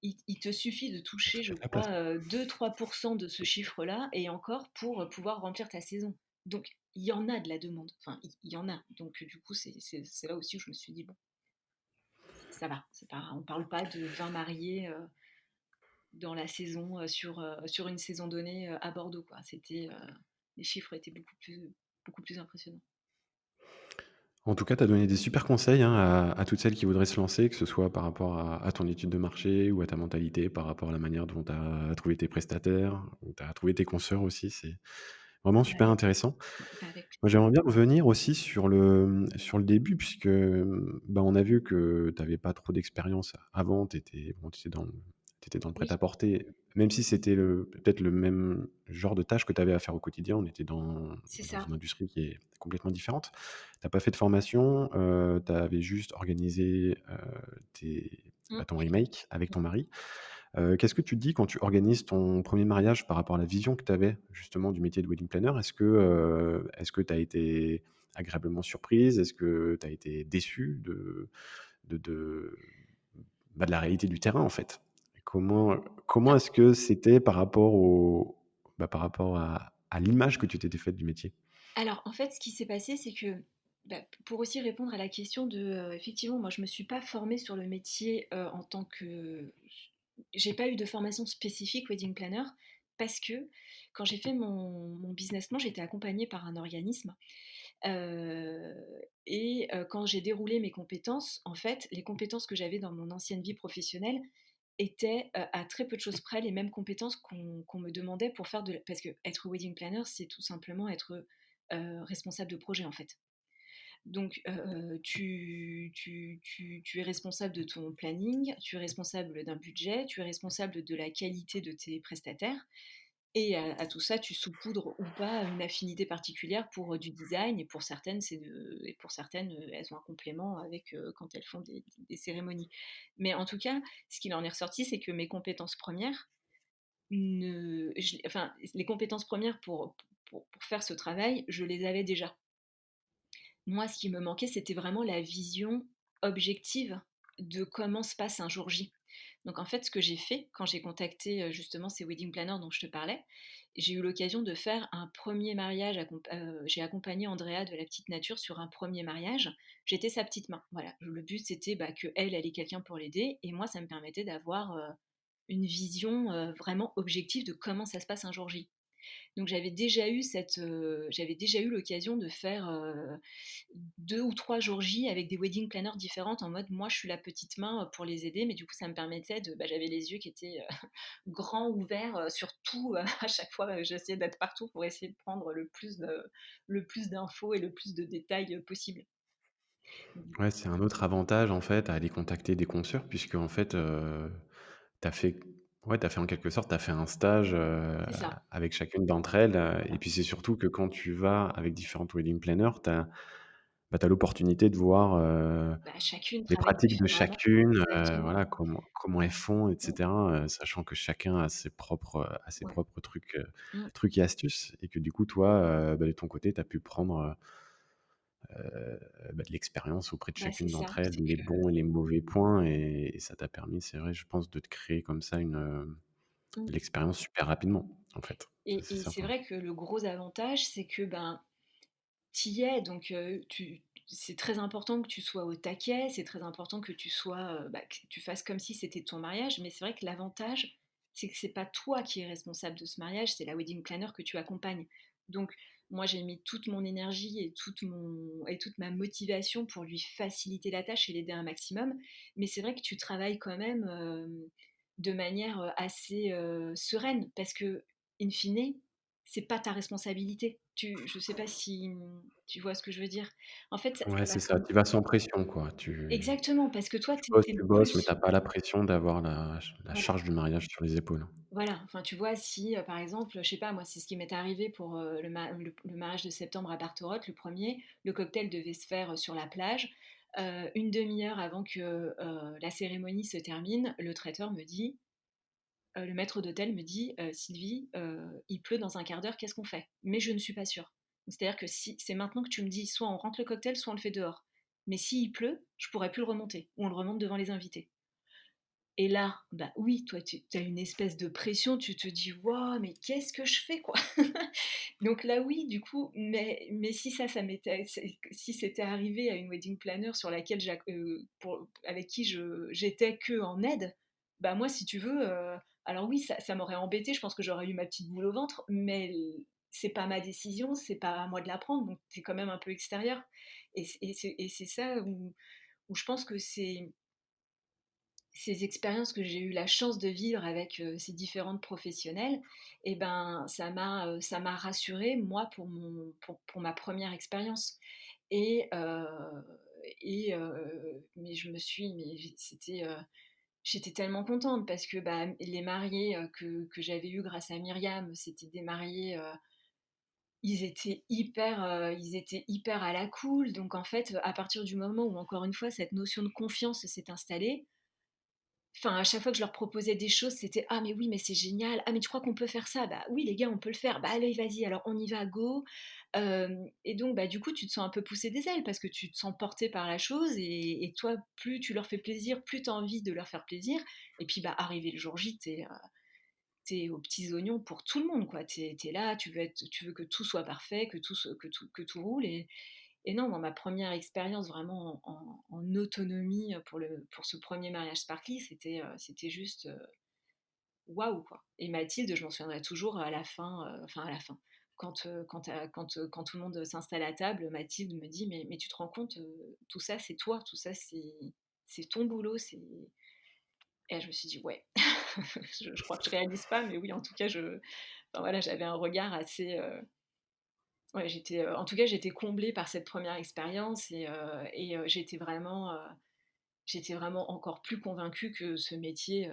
il te suffit de Ça toucher, je fait de la place. crois, 2-3% de ce chiffre-là et encore pour, pouvoir remplir ta saison. Donc il y en a de la demande, enfin il y en a. Donc du coup, c'est là aussi où je me suis dit: «Bon, ça va, c'est pas on parle pas de 20 mariés, dans la saison, sur une saison donnée, à Bordeaux, quoi». Les chiffres étaient beaucoup plus impressionnants. En tout cas, tu as donné des super conseils, hein, à toutes celles qui voudraient se lancer, que ce soit par rapport à ton étude de marché ou à ta mentalité, par rapport à la manière dont tu as trouvé tes prestataires, ou tu as trouvé tes consoeurs aussi. C'est vraiment Bah, super intéressant. avec Moi, j'aimerais bien revenir aussi sur le début puisque, bah, on a vu que tu avais pas trop d'expérience avant. Tu étais bon, tu étais dans le oui, prêt-à-porter, même si c'était peut-être le même genre de tâches que tu avais à faire au quotidien. On était c'est dans ça. une industrie qui est complètement différente. Tu pas fait de formation, tu avais juste organisé, ton Mmh. remake avec ton mari. Qu'est-ce que tu te dis quand tu organises ton premier mariage par rapport à la vision que tu avais justement du métier de wedding planner? Est-ce que tu as été agréablement surprise? Est-ce que tu as été déçue de bah, de la réalité du terrain, en fait? Comment est-ce que c'était par rapport à l'image que tu t'étais faite du métier? Alors, en fait, ce qui s'est passé, c'est que, bah, pour aussi répondre à la question de, effectivement, moi, je me suis pas formée sur le métier, en tant que j'ai pas eu de formation spécifique wedding planner parce que quand j'ai fait mon business plan, j'étais accompagnée par un organisme, heu quand j'ai déroulé mes compétences, en fait, les compétences que j'avais dans mon ancienne vie professionnelle étaient, à très peu de choses près les mêmes compétences qu'on me demandait pour faire de la parce qu'être wedding planner, c'est tout simplement être, responsable de projet, en fait. Donc, tu es responsable de ton planning, tu es responsable d'un budget, tu es responsable de la qualité de tes prestataires et à tout ça, tu saupoudres ou pas une affinité particulière pour, du design et pour certaines, elles ont un complément avec, quand elles font des cérémonies. Mais en tout cas, ce qu'il en est ressorti, c'est que mes compétences premières enfin, les compétences premières pour faire ce travail, je les avais déjà. Moi, ce qui me manquait, c'était vraiment la vision objective de comment se passe un jour J. Donc en fait, ce que j'ai fait quand j'ai contacté, justement ces wedding planners dont je te parlais, j'ai eu l'occasion de faire un premier mariage j'ai accompagné Andrea de La Petite Nature sur un premier mariage. J'étais sa petite main, voilà. Le but c'était, bah, qu'elle, elle ait quelqu'un pour l'aider et moi ça me permettait d'avoir, une vision, vraiment objective de comment ça se passe un jour J. Donc j'avais déjà eu l'occasion de faire, 2 ou 3 jours J avec des wedding planners différentes en mode moi je suis la petite main, pour les aider, mais du coup ça me permettait j'avais les yeux qui étaient, grands ouverts, sur tout, à chaque fois, j'essayais d'être partout pour essayer de prendre le plus d'infos et le plus de détails, possible. Ouais, c'est un autre avantage, en fait, à aller contacter des consoeurs puisque, en fait, tu fait ouais, tu fait en quelque sorte, tu as fait un stage, C'est ça. avec chacune d'entre elles, et Voilà. puis c'est surtout que quand tu vas avec différentes wedding planners, tu as bah, tu l'opportunité de voir, Bah, chacune les travaille pratiques de différemment. chacune, Exactement. voilà, comment elles font et Mmh. cetera, sachant que chacun a ses Ouais. propres Mmh. trucs et astuces et que du coup, toi, bah, de ton côté, tu as pu prendre, bah, de l'expérience auprès de Bah, c'est chacune ça, d'entre elles, c'est les que bons et les mauvais points et ça t'a permis, c'est vrai, je pense, de te créer comme ça de mmh. l'expérience super rapidement, en fait. Ça, c'est Et c'est certain. vrai que le gros avantage, c'est que, ben, tu y es, donc c'est très important que tu sois au taquet, c'est très important que tu sois, bah, que tu fasses comme si c'était ton mariage, mais c'est vrai que l'avantage, c'est que c'est pas toi qui es responsable de ce mariage, c'est la wedding planner que tu accompagnes. Donc moi, j'ai mis toute mon énergie et toute ma motivation pour lui faciliter la tâche et l'aider un maximum, mais c'est vrai que tu travailles quand même, de manière, assez, sereine parce que in fine, c'est pas ta responsabilité. Je sais pas si tu vois ce que je veux dire? En fait, ça Ouais, m'a c'est fait ça, tu vas sans pression, quoi. exactement, parce que toi, tu es Tu le bosses, mais plus tu as pas la pression d'avoir la voilà. charge du mariage sur les épaules. Voilà, enfin, tu vois, si, par exemple, je sais pas, moi, c'est ce qui m'est arrivé pour, le mariage de septembre à Bartorotte, le premier, le cocktail devait se faire, sur la plage. 1/2 heure avant que, la cérémonie se termine, le traiteur me dit, le maître d'hôtel me dit: «Sylvie, il pleut dans un quart d'heure, qu'est-ce qu'on fait?» Mais je ne suis pas sûre. C'est-à-dire que si c'est maintenant que tu me dis: «Soit on rentre le cocktail, soit on le fait dehors». Mais s'il pleut, je pourrais plus le remonter ou on le remonte devant les invités. Et là, bah oui, toi, tu as une espèce de pression, tu te dis: «Waouh, mais qu'est-ce que je fais, quoi?» Donc là, oui, du coup, mais si ça m'était si c'était arrivé à une wedding planner sur laquelle avec qui j'étais que en aide, bah moi, si tu veux, alors oui, ça m'aurait embêtée, je pense que j'aurais eu ma petite boule au ventre, mais c'est pas ma décision, c'est pas à moi de la prendre, donc tu es quand même un peu extérieur. Et c'est ça où je pense que ces expériences que j'ai eu la chance de vivre avec, ces différentes professionnelles, et ben, ça m'a rassurée, moi, pour ma première expérience. Et mais je me suis mais j'étais tellement contente parce que, bah, les mariés, que j'avais eus grâce à Myriam, c'était des mariés, ils étaient hyper à la cool. Donc en fait, à partir du moment où, encore une fois, cette notion de confiance s'est installée, enfin, à chaque fois que je leur proposais des choses, c'était: «Ah mais oui, mais c'est génial. Ah mais tu crois qu'on peut faire ça? Bah oui les gars, on peut le faire. Bah allez, vas-y, alors on y va, go!» Et donc bah, du coup, tu te sens un peu pousser des ailes parce que tu te sens porté par la chose, et toi, plus tu leur fais plaisir, plus tu as envie de leur faire plaisir. Et puis, bah, arrivé le jour J, tu aux petits oignons pour tout le monde, quoi. Tu es là, tu veux que tout soit parfait, que tout roule. Et non, dans ma première expérience vraiment en autonomie pour ce premier mariage Sparkly, c'était juste waouh, quoi. Et Mathilde, je m'en souviendrai toujours à la fin, enfin à la fin, quand tout le monde s'installe à table, Mathilde me dit: mais tu te rends compte, tout ça c'est toi, tout ça c'est ton boulot. Et là, je me suis dit: ouais, je crois que je réalise pas, mais oui, en tout cas, enfin, voilà, j'avais un regard assez. Ouais, en tout cas, j'étais comblée par cette première expérience, j'étais vraiment encore plus convaincue que ce métier,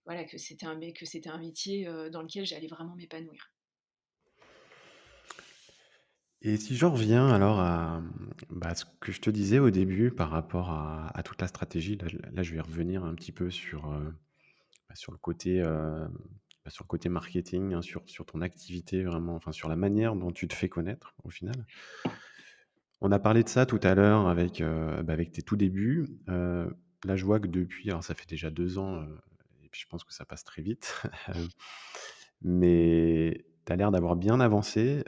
voilà, que c'était un métier, dans lequel j'allais vraiment m'épanouir. Et si j'en reviens alors à, ce que je te disais au début par rapport à toute la stratégie, là, je vais revenir un petit peu sur, sur le côté, sur le côté marketing, hein, sur ton activité vraiment, enfin sur la manière dont tu te fais connaître au final. On a parlé de ça tout à l'heure avec, avec tes tout débuts. Là, je vois que depuis, alors ça fait déjà 2 ans, et puis je pense que ça passe très vite. Hem, mais tu as l'air d'avoir bien avancé,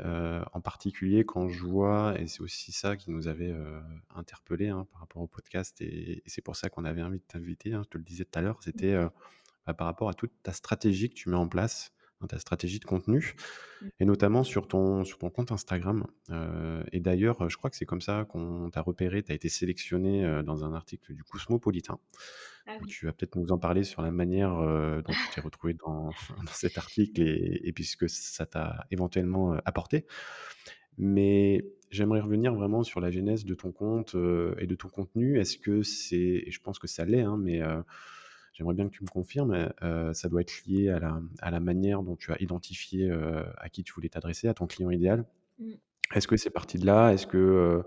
en particulier quand je vois, et c'est aussi ça qui nous avait, interpellés, hein, par rapport au podcast, et c'est pour ça qu'on avait envie de t'inviter, hein, je te le disais tout à l'heure, c'était, par rapport à toute ta stratégie que tu mets en place, dans ta stratégie de contenu, Mmh. et notamment sur ton compte Instagram. Et d'ailleurs, je crois que c'est comme ça qu'on t'a repéré. Tu as été sélectionné, dans un article du Cosmopolitain, Ah où oui. tu vas peut-être nous en parler sur la manière, dont tu t'es retrouvé dans dans cet article, et puis ce que ça t'a éventuellement, apporté. Mais j'aimerais revenir vraiment sur la genèse de ton compte, et de ton contenu. Est-ce que c'est, et je pense que ça l'est, hein, mais j'aimerais bien que tu me confirmes, ça doit être lié à la manière dont tu as identifié, à qui tu voulais t'adresser, à ton client idéal? Mmh. Est-ce que c'est parti de là? Est-ce que,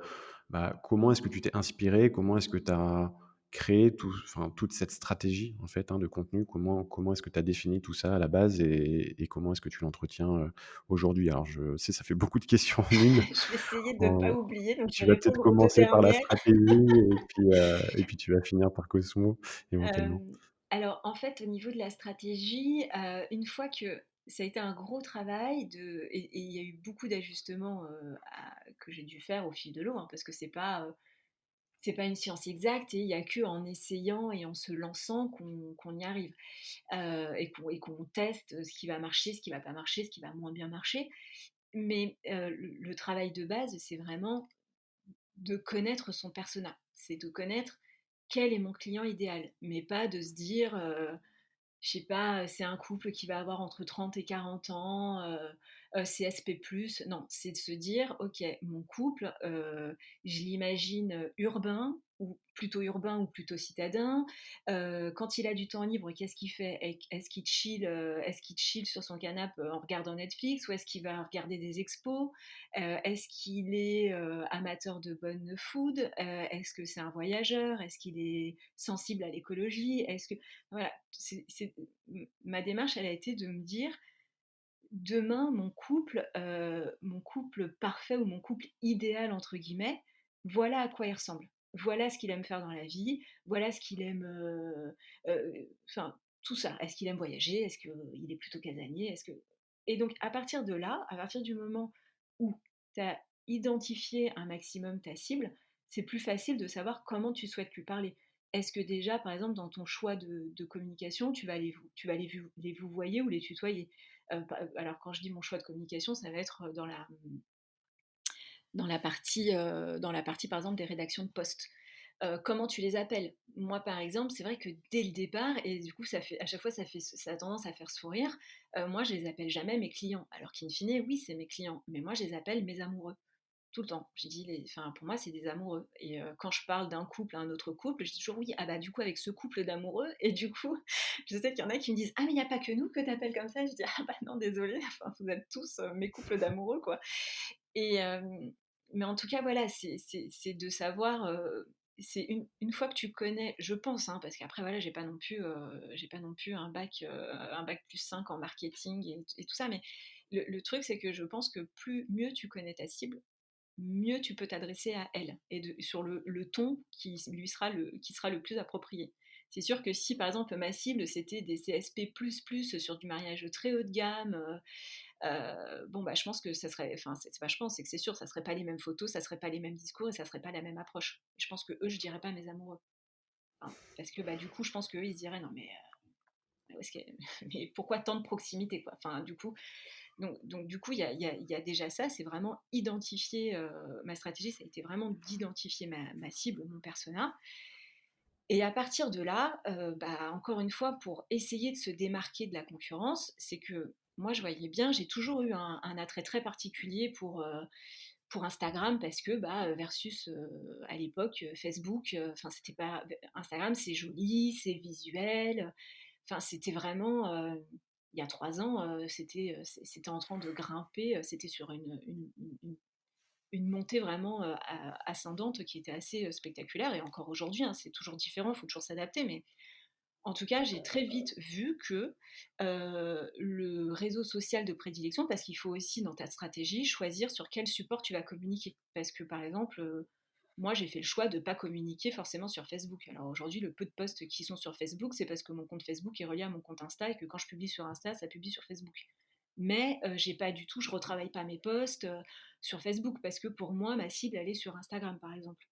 comment est-ce que tu t'es inspiré? Comment est-ce que tu as créé toute cette stratégie, en fait, hein, de contenu? Comment est-ce que tu as défini tout ça à la base, et comment est-ce que tu l'entretiens, aujourd'hui? Alors je sais, ça fait beaucoup de questions en une. Je vais essayer de ne pas En oublier, donc je Tu vais vas peut-être répondre aux 2 commencer par la dernières. stratégie, et puis tu vas finir par Cosmo, éventuellement. Alors, en fait, au niveau de la stratégie, une fois que ça a été un gros travail et il y a eu beaucoup d'ajustements, que j'ai dû faire au fil de l'eau, hein, parce que c'est pas une science exacte, et il y a que en essayant et en se lançant qu'on y arrive, et qu'on teste ce qui va marcher, ce qui va pas marcher, ce qui va moins bien marcher. Mais le travail de base, c'est vraiment de connaître son persona. C'est de connaître quel est mon client idéal, mais pas de se dire, je sais pas, c'est un couple qui va avoir entre 30 et 40 ans, CSP+. Non, c'est de se dire: «OK, mon couple, je l'imagine, urbain ou plutôt citadin. Quand il a du temps libre, qu'est-ce qu'il fait? Est-ce qu'il chill sur son canapé en regardant Netflix ou est-ce qu'il va regarder des expos? Est-ce qu'il est, amateur de bonne food? Est-ce que c'est un voyageur? Est-ce qu'il est sensible à l'écologie? Est-ce que» voilà, ma démarche, elle a été de me dire: «Demain, mon couple parfait ou mon couple «idéal» entre guillemets, voilà à quoi il ressemble. Voilà ce qu'il aime faire dans la vie, voilà ce qu'il aime, enfin tout ça. Est-ce qu'il aime voyager? Est-ce qu'il est plutôt casanier? Est-ce que» et donc à partir de là, à partir du moment où tu as identifié un maximum ta cible, c'est plus facile de savoir comment tu souhaites lui parler. Est-ce que déjà, par exemple, dans ton choix de communication, tu vas les vous voyez ou les tutoyer? Alors quand je dis mon choix de communication, ça va être dans la partie par exemple des rédactions de postes. Comment tu les appelles? Moi par exemple, c'est vrai que dès le départ, et du coup ça fait à chaque fois ça a tendance à faire sourire, moi je les appelle jamais mes clients. Alors qu'in fine, oui, c'est mes clients, mais moi je les appelle mes amoureux. Tout le temps. J'ai dit, enfin, pour moi, c'est des amoureux. Et quand je parle d'un couple à un autre couple, je dis toujours oui, ah bah du coup, avec ce couple d'amoureux. Et du coup, je sais qu'il y en a qui me disent, ah mais il n'y a pas que nous que t'appelles comme ça. Je dis, ah bah non, désolé, enfin, vous êtes tous mes couples d'amoureux, quoi. Et, mais en tout cas, voilà, c'est de savoir. C'est une fois que tu connais, je pense, hein, parce qu'après, voilà, j'ai pas non plus un bac plus 5 en marketing et tout ça, mais le truc, c'est que je pense que mieux tu connais ta cible, mieux tu peux t'adresser à elle et sur le ton qui sera le plus approprié. C'est sûr que si par exemple ma cible c'était des CSP++ sur du mariage très haut de gamme, bon bah je pense que ça serait, enfin c'est pas je pense, c'est que c'est sûr, ça serait pas les mêmes photos, ça serait pas les mêmes discours et ça serait pas la même approche. Et je pense que eux je dirais pas mes amoureux. Enfin, parce que bah du coup je pense qu'eux ils se diraient non mais où est-ce que mais pourquoi tant de proximité quoi. Enfin du coup donc du coup, il y a déjà ça, c'est vraiment identifier, ma stratégie, ça a été vraiment d'identifier ma cible, mon persona. Et à partir de là, bah, encore une fois, pour essayer de se démarquer de la concurrence, c'est que moi, je voyais bien, j'ai toujours eu un attrait très particulier pour Instagram parce que, bah, versus, à l'époque, Facebook, enfin, c'était pas Instagram, c'est joli, c'est visuel, enfin, c'était vraiment, il y a 3 ans, c'était en train de grimper, c'était sur une montée vraiment, ascendante qui était assez, spectaculaire et encore aujourd'hui, hein, c'est toujours différent, il faut toujours s'adapter, mais en tout cas, j'ai très vite vu que, le réseau social de prédilection parce qu'il faut aussi dans ta stratégie choisir sur quel support tu vas communiquer. Parce que par exemple, moi j'ai fait le choix de ne pas communiquer forcément sur Facebook. Alors aujourd'hui, le peu de posts qui sont sur Facebook, c'est parce que mon compte Facebook est relié à mon compte Insta et que quand je publie sur Insta, ça publie sur Facebook. Mais, j'ai pas du tout je retravaille pas mes posts, sur Facebook parce que pour moi, ma cible, elle est sur Instagram, par exemple.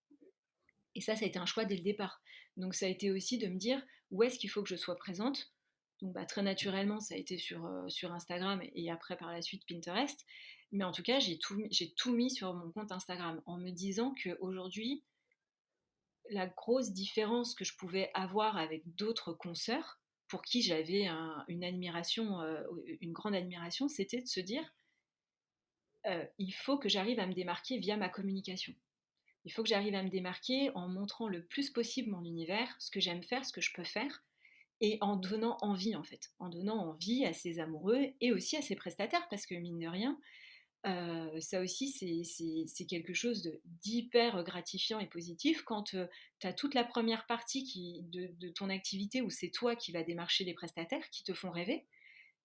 Et ça a été un choix dès le départ. Donc ça a été aussi de me dire où est-ce qu'il faut que je sois présente. Donc bah, très naturellement, ça a été sur Instagram et après par la suite Pinterest. Mais en tout cas, j'ai tout mis sur mon compte Instagram en me disant qu'aujourd'hui, la grosse différence que je pouvais avoir avec d'autres consoeurs pour qui j'avais une admiration, une grande admiration, c'était de se dire il faut que j'arrive à me démarquer via ma communication. Il faut que j'arrive à me démarquer en montrant le plus possible mon univers, ce que j'aime faire, ce que je peux faire, et en donnant envie en fait, en donnant envie à ses amoureux et aussi à ses prestataires, parce que mine de rien, ça aussi c'est quelque chose d'hyper gratifiant et positif quand tu as toute la première partie de ton activité où c'est toi qui vas démarcher les prestataires qui te font rêver.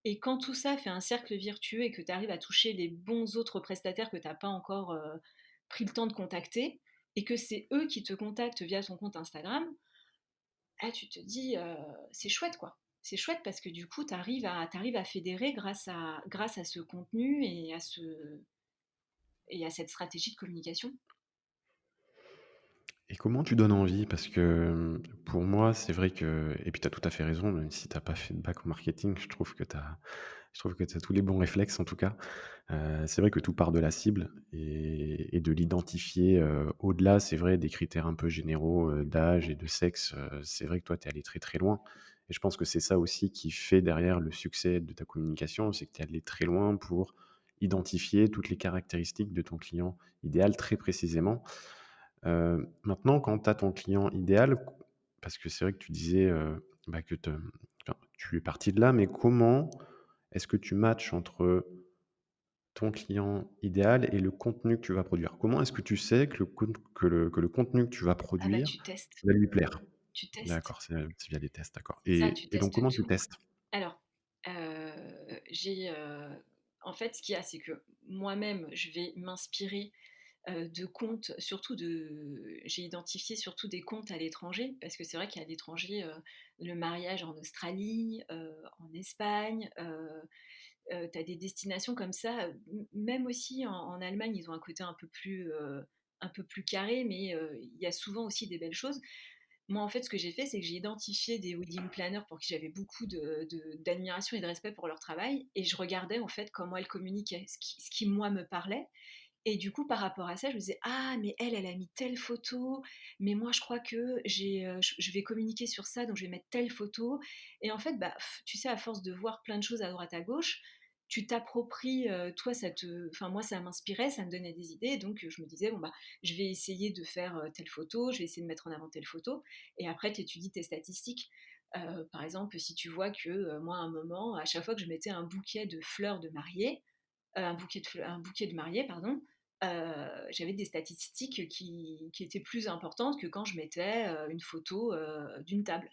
Et quand tout ça fait un cercle virtueux et que tu arrives à toucher les bons autres prestataires que tu n'as pas encore pris le temps de contacter, et que c'est eux qui te contactent via ton compte Instagram, ah, tu te dis, c'est chouette quoi. C'est chouette parce que du coup, tu arrives à fédérer grâce à ce contenu et à cette stratégie de communication. Et comment tu donnes envie? Parce que, pour moi, c'est vrai que et puis tu as tout à fait raison, même si tu as pas fait de bac en marketing, je trouve que tu as tous les bons réflexes en tout cas. C'est vrai que tout part de la cible et de l'identifier, au-delà, c'est vrai, des critères un peu généraux, d'âge et de sexe, c'est vrai que toi, tu es allé très, très loin Et je pense que c'est ça aussi qui fait derrière le succès de ta communication, c'est que tu es allé très loin pour identifier toutes les caractéristiques de ton client idéal très précisément. Maintenant quand tu as ton client idéal, parce que c'est vrai que tu disais, bah, que enfin, tu es parti de là, mais comment est-ce que tu matches entre ton client idéal et le contenu que tu vas produire? Comment est-ce que tu sais que le contenu que tu vas Ah bah, produire tu testes, va lui plaire? tu testes. D'accord, c'est via des tests, d'accord. C'est ça, tu Et donc testes comment tu tout. testes? Alors, j'ai, en fait, ce qu'il y a, c'est que moi-même, je vais m'inspirer, de comptes, surtout j'ai identifié surtout des comptes à l'étranger, parce que c'est vrai qu'à l'étranger, le mariage en Australie, en Espagne, tu as des destinations comme ça, même aussi en Allemagne, ils ont un côté un peu plus carré, mais il y a souvent aussi des belles choses. Moi, en fait, ce que j'ai fait, c'est que j'ai identifié des wedding planners pour qui j'avais beaucoup d'admiration et de respect pour leur travail, et je regardais en fait comment elles communiquaient, ce qui moi me parlait. Et du coup, par rapport à ça, je me disais: «Ah, mais elle a mis telle photo, mais moi je crois que je vais communiquer sur ça, donc je vais mettre telle photo». Et en fait, bah, tu sais, à force de voir plein de choses à droite à gauche, tu t'appropries, toi enfin moi ça m'inspirait, ça me donnait des idées, donc je me disais: «Bon bah, je vais essayer de faire, telle photo, je vais essayer de mettre en avant telle photo». Et après tu étudies tes statistiques. Par exemple, si tu vois que, moi à un moment, à chaque fois que je mettais un bouquet de fleurs de mariée, un bouquet de mariée, pardon, j'avais des statistiques qui étaient plus importantes que quand je mettais une photo d'une table.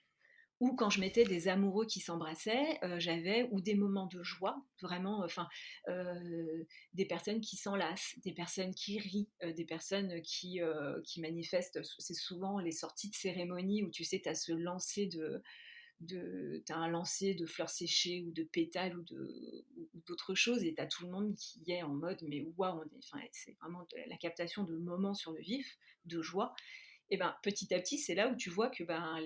Ou quand je mettais des amoureux qui s'embrassaient, j'avais ou des moments de joie, vraiment, enfin, des personnes qui s'enlacent, des personnes qui rient, des personnes qui manifestent. C'est souvent les sorties de cérémonie où tu sais, tu as ce lancer t'as un lancer de fleurs séchées ou de pétales ou d'autres choses, et t'as tout le monde qui est en mode mais waouh, enfin, c'est vraiment la captation de moments sur le vif, de joie. Et ben petit à petit, c'est là où tu vois que ben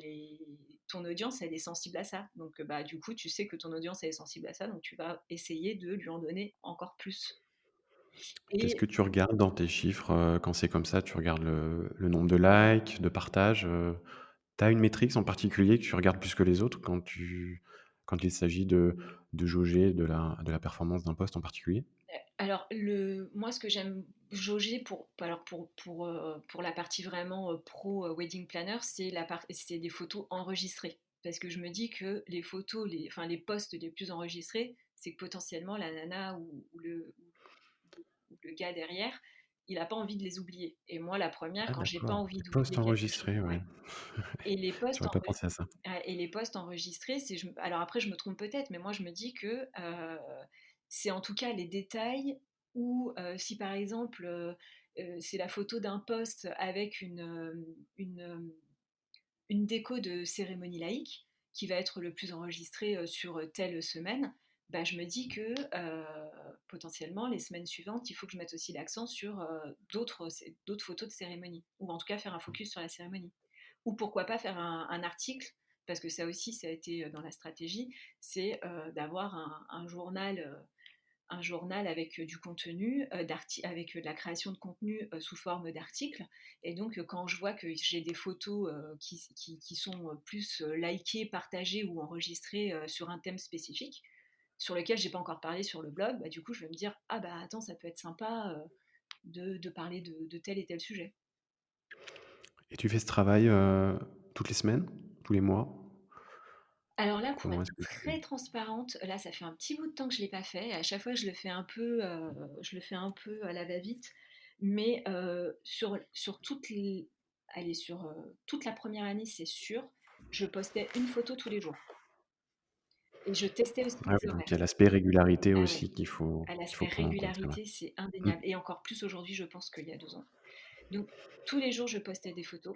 ton audience elle est sensible à ça. Donc bah du coup, tu sais que ton audience elle est sensible à ça, donc tu vas essayer de lui en donner encore plus. Qu'est-ce Et que tu regardes dans tes chiffres, quand c'est comme ça? Tu regardes le nombre de likes, de partages, tu as une métrique en particulier que tu regardes plus que les autres quand il s'agit de jauger de la performance d'un post en particulier? alors, moi, ce que j'aime jauger pour la partie vraiment pro wedding planner, c'est des photos enregistrées. Parce que je me dis que les photos, enfin, les posts les plus enregistrés, c'est que potentiellement la nana ou le gars derrière, il n'a pas envie de les oublier. Et moi, la première, Ah quand j'ai pas d'accord, envie les posts d'oublier quelque chose, enregistrés, ouais. ouais. Et les posts J'aurais pas pensé à ça. et les posts enregistrés, alors après je me trompe peut-être, mais moi je me dis que c'est en tout cas les détails, ou si par exemple c'est la photo d'un post avec une déco de cérémonie laïque qui va être le plus enregistré sur telle semaine, bah, je me dis que potentiellement les semaines suivantes, il faut que je mette aussi l'accent sur d'autres photos de cérémonie, ou en tout cas faire un focus sur la cérémonie. Ou pourquoi pas faire un article, parce que ça aussi, ça a été dans la stratégie, c'est d'avoir un journal avec du contenu, avec de la création de contenu sous forme d'articles. Et donc, quand je vois que j'ai des photos qui sont plus likées, partagées ou enregistrées sur un thème spécifique, sur lequel j'ai pas encore parlé sur le blog, bah, du coup, je vais me dire, ah bah attends, ça peut être sympa de parler de tel et tel sujet. Et tu fais ce travail, toutes les semaines? Tous les mois? Alors là, pour Comment être est-ce que tu très transparente, là, ça fait un petit bout de temps que je ne l'ai pas fait. À chaque fois, je le fais un peu à la va-vite. Mais sur allez, sur toute la première année, c'est sûr, je postais une photo tous les jours. Et je testais aussi ah les oui, donc il y a horaires. l'aspect régularité Ah ouais, aussi à qu'il faut l'aspect prendre en compte, c'est vrai. régularité, c'est Mmh. indéniable. Et encore plus aujourd'hui, je pense, qu'il y a 2 ans. Donc, tous les jours, je postais des photos,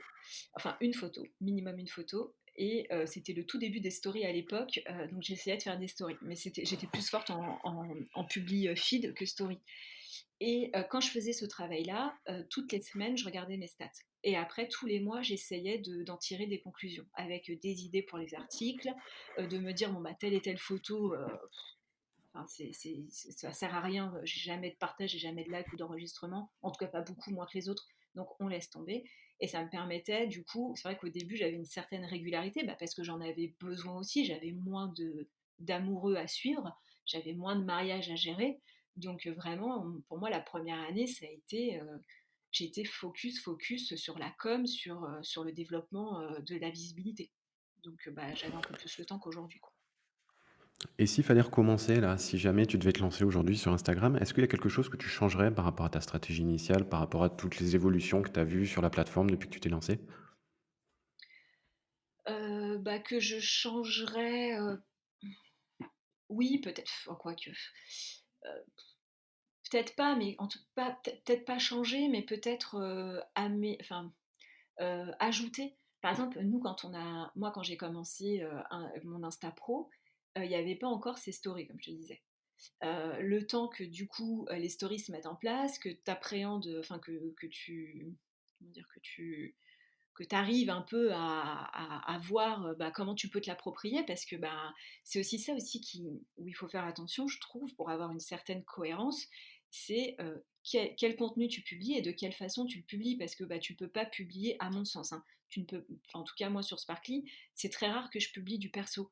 enfin une photo, minimum une photo. Et c'était le tout début des stories à l'époque, donc j'essayais de faire des stories. Mais j'étais plus forte en publi feed que story. Et quand je faisais ce travail-là, toutes les semaines, je regardais mes stats. Et après, tous les mois, j'essayais d'en tirer des conclusions, avec des idées pour les articles, de me dire, bon, bah, telle et telle photo, enfin, ça sert à rien, j'ai jamais de partage, j'ai jamais de like ou d'enregistrement, en tout cas pas beaucoup, moins que les autres, donc on laisse tomber. et ça me permettait du coup, c'est vrai qu'au début j'avais une certaine régularité, parce que j'en avais besoin aussi, j'avais moins d'amoureux à suivre, j'avais moins de mariages à gérer, donc vraiment pour moi la première année ça a été j'étais focus sur la com, sur le développement de la visibilité. Donc j'avais un peu plus le temps qu'aujourd'hui, quoi. Et s'il fallait recommencer là, si jamais tu devais te lancer aujourd'hui sur Instagram, est-ce qu'il y a quelque chose que tu changerais par rapport à ta stratégie initiale, par rapport à toutes les évolutions que tu as vues sur la plateforme depuis que tu t'es lancé? Que je changerais, oui peut-être, oh quoique, peut-être pas, mais en tout pas peut-être pas changer, mais peut-être, ajouter. Par exemple, nous moi quand j'ai commencé, mon Insta pro, il y avait pas encore ces stories comme je te disais. Le temps que du coup, les stories se mettent en place, que tu appréhendes, enfin que tu comment dire? Que tu arrives un peu à voir comment tu peux te l'approprier parce que c'est aussi ça aussi où il faut faire attention, je trouve, pour avoir une certaine cohérence, c'est quel contenu tu publies et de quelle façon tu le publies parce que tu peux pas publier, à mon sens, hein, tu ne peux, enfin, en tout cas moi sur Sparkly, c'est très rare que je publie du perso.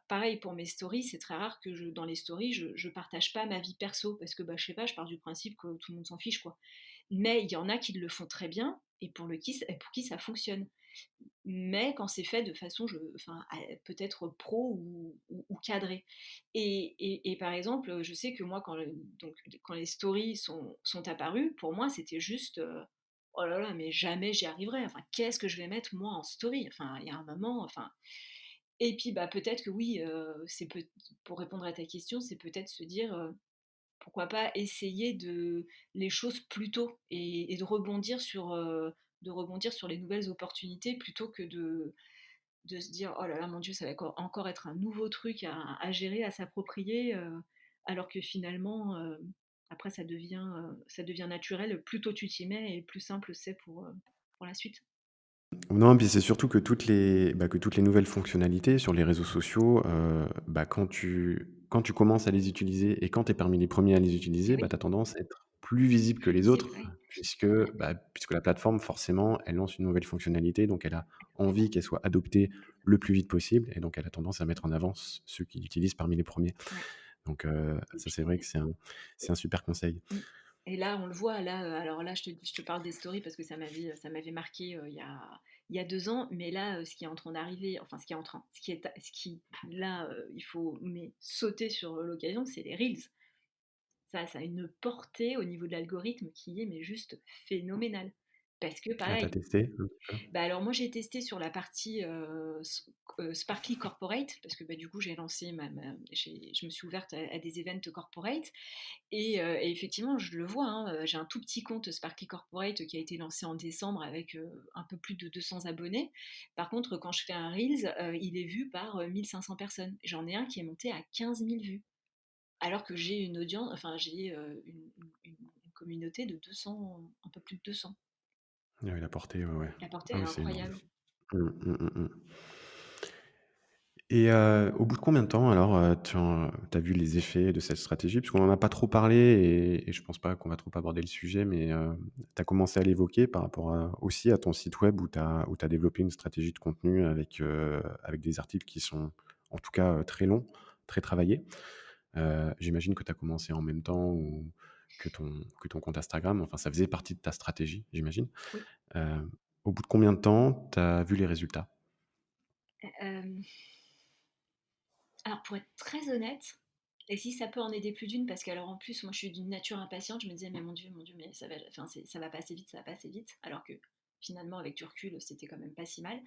Pareil pour mes stories, c'est très rare que dans les stories, je partage pas ma vie perso parce que je sais pas, je pars du principe que tout le monde s'en fiche, quoi. Mais il y en a qui le font très bien et pour qui ça fonctionne. Mais quand c'est fait de façon, enfin, peut-être pro ou cadrée. Et par exemple, je sais que moi, quand les stories sont apparues, pour moi, c'était juste, oh là là, mais jamais j'y arriverai. Enfin, qu'est-ce que je vais mettre moi en story? Enfin, il y a un moment, enfin. Et puis, peut-être que oui, pour répondre à ta question, c'est peut-être se dire, pourquoi pas essayer les choses plus tôt et de rebondir sur les nouvelles opportunités plutôt que de se dire oh là là mon Dieu ça va encore être un nouveau truc à gérer, à s'approprier, alors que finalement après ça devient naturel, plus tôt tu t'y mets et plus simple c'est pour la suite. Non, puis c'est surtout que que toutes les nouvelles fonctionnalités sur les réseaux sociaux, quand tu commences à les utiliser et quand tu es parmi les premiers à les Et utiliser, oui, tu as tendance à être plus visible que plus les visible, autres oui, puisque la plateforme forcément, elle lance une nouvelle fonctionnalité, donc elle a envie complètement. qu'elle soit adoptée le plus vite possible et donc elle a tendance à mettre en avant ceux qui l'utilisent parmi les premiers. Ouais. Donc Et ça puis, c'est vrai que c'est un super conseil. mm. Et là, on le voit, là, alors là, je te parle des stories parce que ça m'avait marqué il y a 2 ans, mais là, ce qui est en train d'arriver, enfin, ce qui, là, il faut mais sauter sur l'occasion, c'est les Reels. Ça a une portée au niveau de l'algorithme qui est mais juste phénoménale. Parce que Ah, tu as pareil, testé un petit peu? alors moi j'ai testé sur la partie Sparkly Corporate parce que du coup j'ai lancé je me suis ouverte à des events corporate et effectivement je le vois, hein, j'ai un tout petit compte Sparkly Corporate qui a été lancé en décembre avec un peu plus de 200 abonnés. Par contre quand je fais un Reels, il est vu par 1500 personnes. J'en ai un qui est monté à 15 000 vues alors que j'ai une audience, enfin j'ai une communauté de 200, un peu plus de 200. Ah oui, la portée, ouais, ouais. La portée Ah est oui, c'est énorme. incroyable. Mmh, mmh, mmh, mmh. Et au bout de combien de temps alors, tu as vu les effets de cette stratégie? Puisqu'on en a pas trop parlé et je pense pas qu'on va trop aborder le sujet, mais tu as commencé à l'évoquer par rapport aussi à ton site web où tu développé une stratégie de contenu avec des articles qui sont en tout cas, très longs, très travaillés. J'imagine que tu as commencé en même temps que ton compte Instagram, enfin ça faisait partie de ta stratégie, j'imagine. Oui. Heu, Au bout de combien de temps tu as vu les résultats? Euh, alors pour être très honnête, et si ça peut en aider plus d'une, parce que alors en plus moi je suis d'une nature impatiente, je me disais mais mon Dieu, mais ça va, enfin, ça va passer vite, ça va passer vite, alors que finalement avec du recul c'était quand même pas si mal.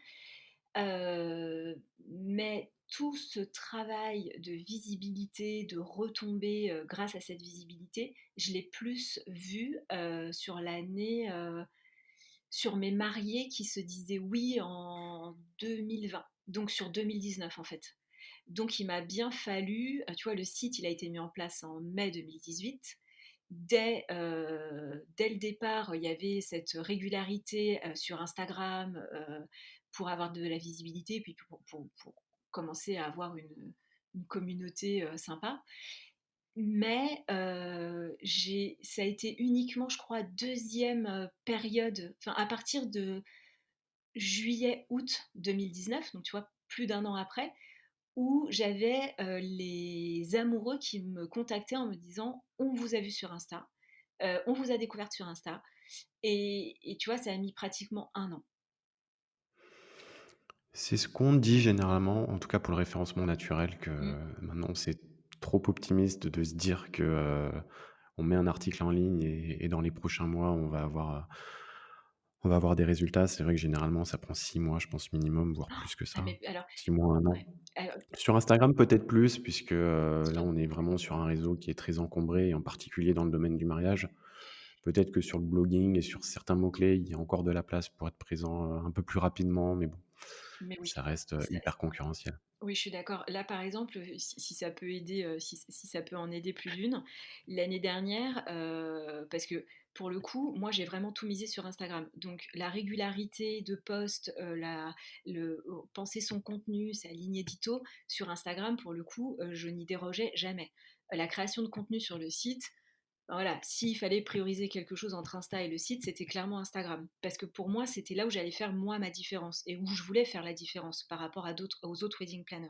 Mais tout ce travail de visibilité, de retombée grâce à cette visibilité, je l'ai plus vu sur l'année, sur mes mariés qui se disaient oui en 2020, donc sur 2019 en fait. Donc il m'a bien fallu, tu vois, le site il a été mis en place en mai 2018. Dès le départ, il y avait cette régularité sur Instagram pour avoir de la visibilité, puis pour commencer à avoir une communauté sympa. Mais ça a été uniquement, je crois, deuxième période, enfin à partir de juillet-août 2019, donc tu vois, plus d'un an après, où j'avais les amoureux qui me contactaient en me disant: «On vous a vu sur Insta, on vous a découverte sur Insta», et tu vois, ça a mis pratiquement un an. C'est ce qu'on dit généralement, en tout cas pour le référencement naturel, que Mmh. maintenant c'est trop optimiste de se dire que, on met un article en ligne et dans les prochains mois, on va avoir des résultats. C'est vrai que généralement ça prend 6 mois, je pense minimum, voire plus que Ah ça. mais alors 6 mois, un an. ouais, alors Sur Instagram, peut-être plus puisque, là, sur on est vraiment sur un réseau qui est très encombré et en particulier dans le domaine du mariage. Peut-être que sur le blogging et sur certains mots-clés, il y a encore de la place pour être présent, un peu plus rapidement, mais bon, mais oui, ça reste, ça hyper concurrentiel. oui, je suis d'accord. Là, par exemple, si ça peut aider, si ça peut en aider plus d'une, l'année dernière, parce que pour le coup, moi, j'ai vraiment tout misé sur Instagram. Donc la régularité de posts, penser son contenu, sa ligne édito sur Instagram, pour le coup, je n'y dérogeais jamais. La création de contenu sur le site, ben voilà, s'il fallait prioriser quelque chose entre Insta et le site, c'était clairement Instagram. Parce que pour moi, c'était là où j'allais faire moi ma différence et où je voulais faire la différence par rapport aux autres wedding planners.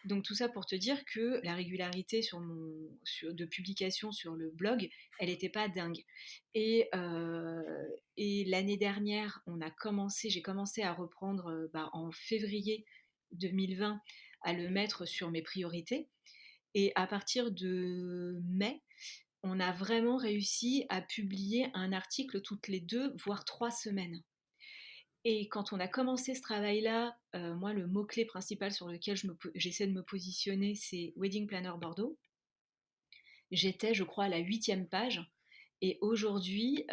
Donc tout ça pour te dire que la régularité de publication sur le blog, elle n'était pas dingue. Et, euh, et l'année dernière, j'ai commencé à reprendre en février 2020 à le mettre sur mes priorités. Et à partir de mai, on a vraiment réussi à publier un article toutes les 2, voire 3 semaines. Et quand on a commencé ce travail-là, moi, le mot-clé principal sur lequel j'essaie de me positionner, c'est Wedding Planner Bordeaux. J'étais, je crois, à la huitième page. Et aujourd'hui,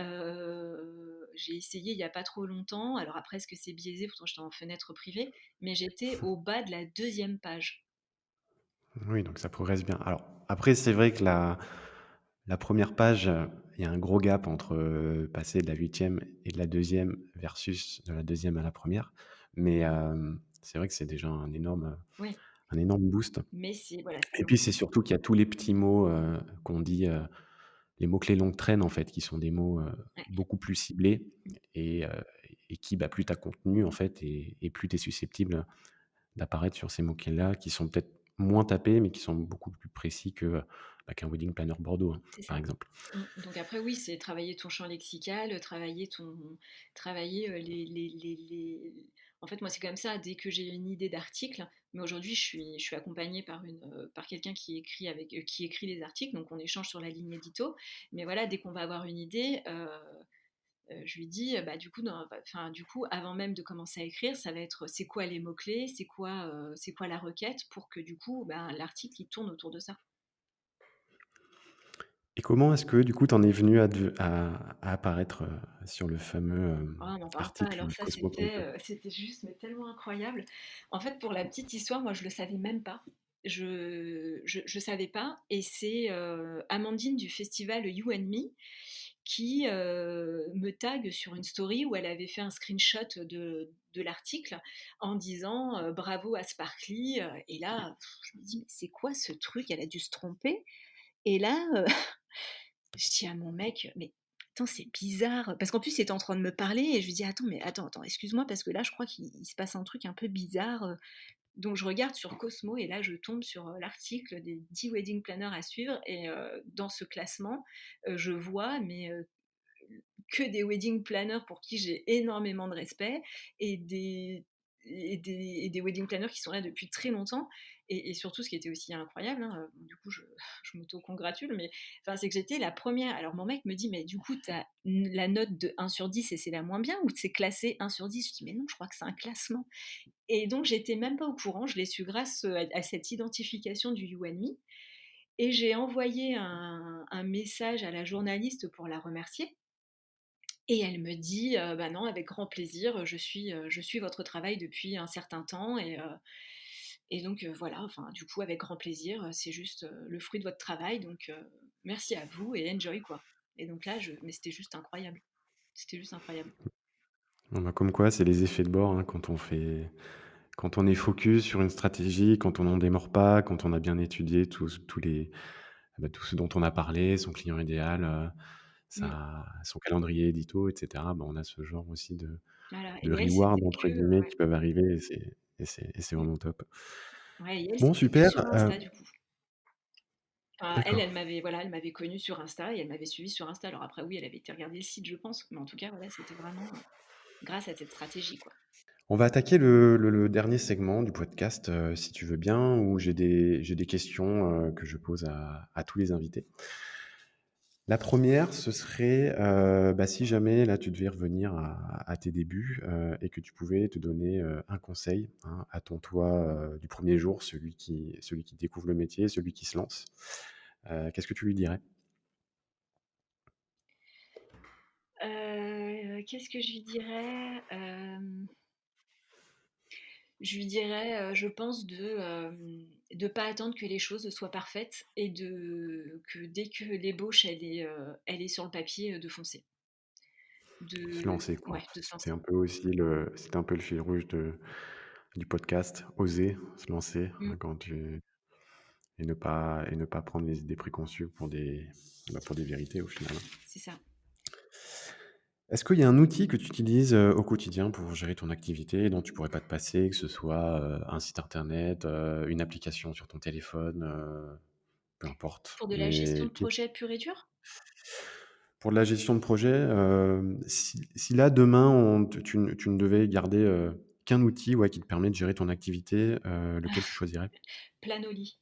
j'ai essayé il n'y a pas trop longtemps. Alors après, est-ce que c'est biaisé? Pourtant, j'étais en fenêtre privée. Mais j'étais au bas de la deuxième page. Oui, donc ça progresse bien. Alors après, c'est vrai que la première page, il y a un gros gap entre, passer de la huitième et de la deuxième versus de la deuxième à la première. Mais, c'est vrai que c'est déjà Oui, un énorme boost. mais c'est voilà, Et puis c'est surtout qu'il y a tous les petits mots, qu'on dit, les mots-clés longue traîne en fait, qui sont des mots, ouais, beaucoup plus ciblés et heu et qui, bah, plus tu as contenu en fait et plus tu es susceptible d'apparaître sur ces mots-clés-là, qui sont peut-être moins tapés, mais qui sont beaucoup plus précis que, bah, qu'un wedding planner Bordeaux, hein, c'est par ça. exemple. Donc après, oui, c'est travailler ton champ lexical, travailler en fait, moi, c'est comme ça. Dès que j'ai une idée d'article, mais aujourd'hui, je suis accompagnée par quelqu'un qui écrit les articles, donc on échange sur la ligne édito. Mais voilà, dès qu'on va avoir une idée, je lui dis, bah, du coup, avant même de commencer à écrire, ça va être c'est quoi les mots-clés, c'est quoi la requête pour que du coup, ben, l'article, il tourne autour de ça. Et comment est-ce que, du coup, tu en es venu à apparaître, sur le fameux, Ah, m'en parle pas. article Alors du ça, cosmo.com? c'était juste mais tellement incroyable. En fait, pour la petite histoire, moi, je le savais même pas. Je savais pas et c'est, Amandine du festival You and Me qui, me tag sur une story où elle avait fait un screenshot de l'article en disant, «Bravo à Sparkly», et là, je me dis: «Mais c'est quoi ce truc? Elle a dû se tromper», et là, je dis à mon mec: «Mais attends, c'est bizarre», parce qu'en plus, il était en train de me parler et je lui dis: «Attends, excuse-moi parce que là, je crois qu'il se passe un truc un peu bizarre». Donc je regarde sur Cosmo et là, je tombe sur, l'article des 10 wedding planners à suivre et dans ce classement, je vois que des wedding planners pour qui j'ai énormément de respect et des wedding planners qui sont là depuis très longtemps. Et surtout, ce qui était aussi incroyable, hein, bon, du coup, je m'auto-congratule, mais enfin, c'est que j'étais la première. Alors, mon mec me dit, mais du coup, tu as la note de 1/10 et c'est la moins bien, ou c'est classé 1/10? Je dis, mais non, je crois que c'est un classement. Et donc, j'étais même pas au courant. Je l'ai su grâce à cette identification du You and Me. Et j'ai envoyé un message à la journaliste pour la remercier. Et elle me dit, «Bah non, avec grand plaisir, je suis votre travail depuis un certain temps et donc voilà, enfin, du coup, avec grand plaisir, c'est juste, le fruit de votre travail, donc merci à vous et enjoy, quoi». Et donc là, mais c'était juste incroyable. C'était juste incroyable. Bon, bah, comme quoi, c'est les effets de bord, hein, quand on est focus sur une stratégie, quand on n'en démord pas, quand on a bien étudié tous les tout ce dont on a parlé, son client idéal, Mmh. son calendrier édito, et cetera. On a ce genre aussi Voilà de et elle, «reward» c'était entre que, guillemets ouais. qui peuvent arriver, et c'est Mmh. vraiment top. Ouais et elle, Bon c'était que super, sur Insta, du coup. Enfin, elle, d'accord. elle m'avait voilà, elle m'avait connue sur Insta et elle m'avait suivie sur Insta. Alors après, oui, elle avait été regarder le site, je pense, mais en tout cas, voilà, c'était vraiment, grâce à cette stratégie, quoi. On va attaquer le dernier segment du podcast, si tu veux bien, où j'ai des questions, que je pose à tous les invités. La première, ce serait, si jamais là tu devais revenir à tes débuts, et que tu pouvais te donner, un conseil, hein, à ton toi, du premier jour, celui qui découvre le métier, celui qui se lance, qu'est-ce que tu lui dirais? Qu'est-ce que je lui dirais? Je lui dirais, je pense de pas attendre que les choses soient parfaites et que dès que l'ébauche, elle est sur le papier, de foncer. Se lancer quoi. Ouais, de se C'était lancer. un peu aussi c'était un peu le fil rouge du podcast, oser se lancer, Mmh, hein, quand tu et ne pas prendre les idées préconçues pour des vérités au final, hein. c'est ça. Est-ce qu'il y a un outil que tu utilises, au quotidien pour gérer ton activité dont tu pourrais pas te passer, que ce soit, un site internet, une application sur ton téléphone, peu importe, Pour de la gestion mais de projet pure et dure? pour de la gestion de projet, si là demain tu ne devais garder, qu'un outil, ouais, qui te permet de gérer ton activité, lequel tu choisirais? Planoly.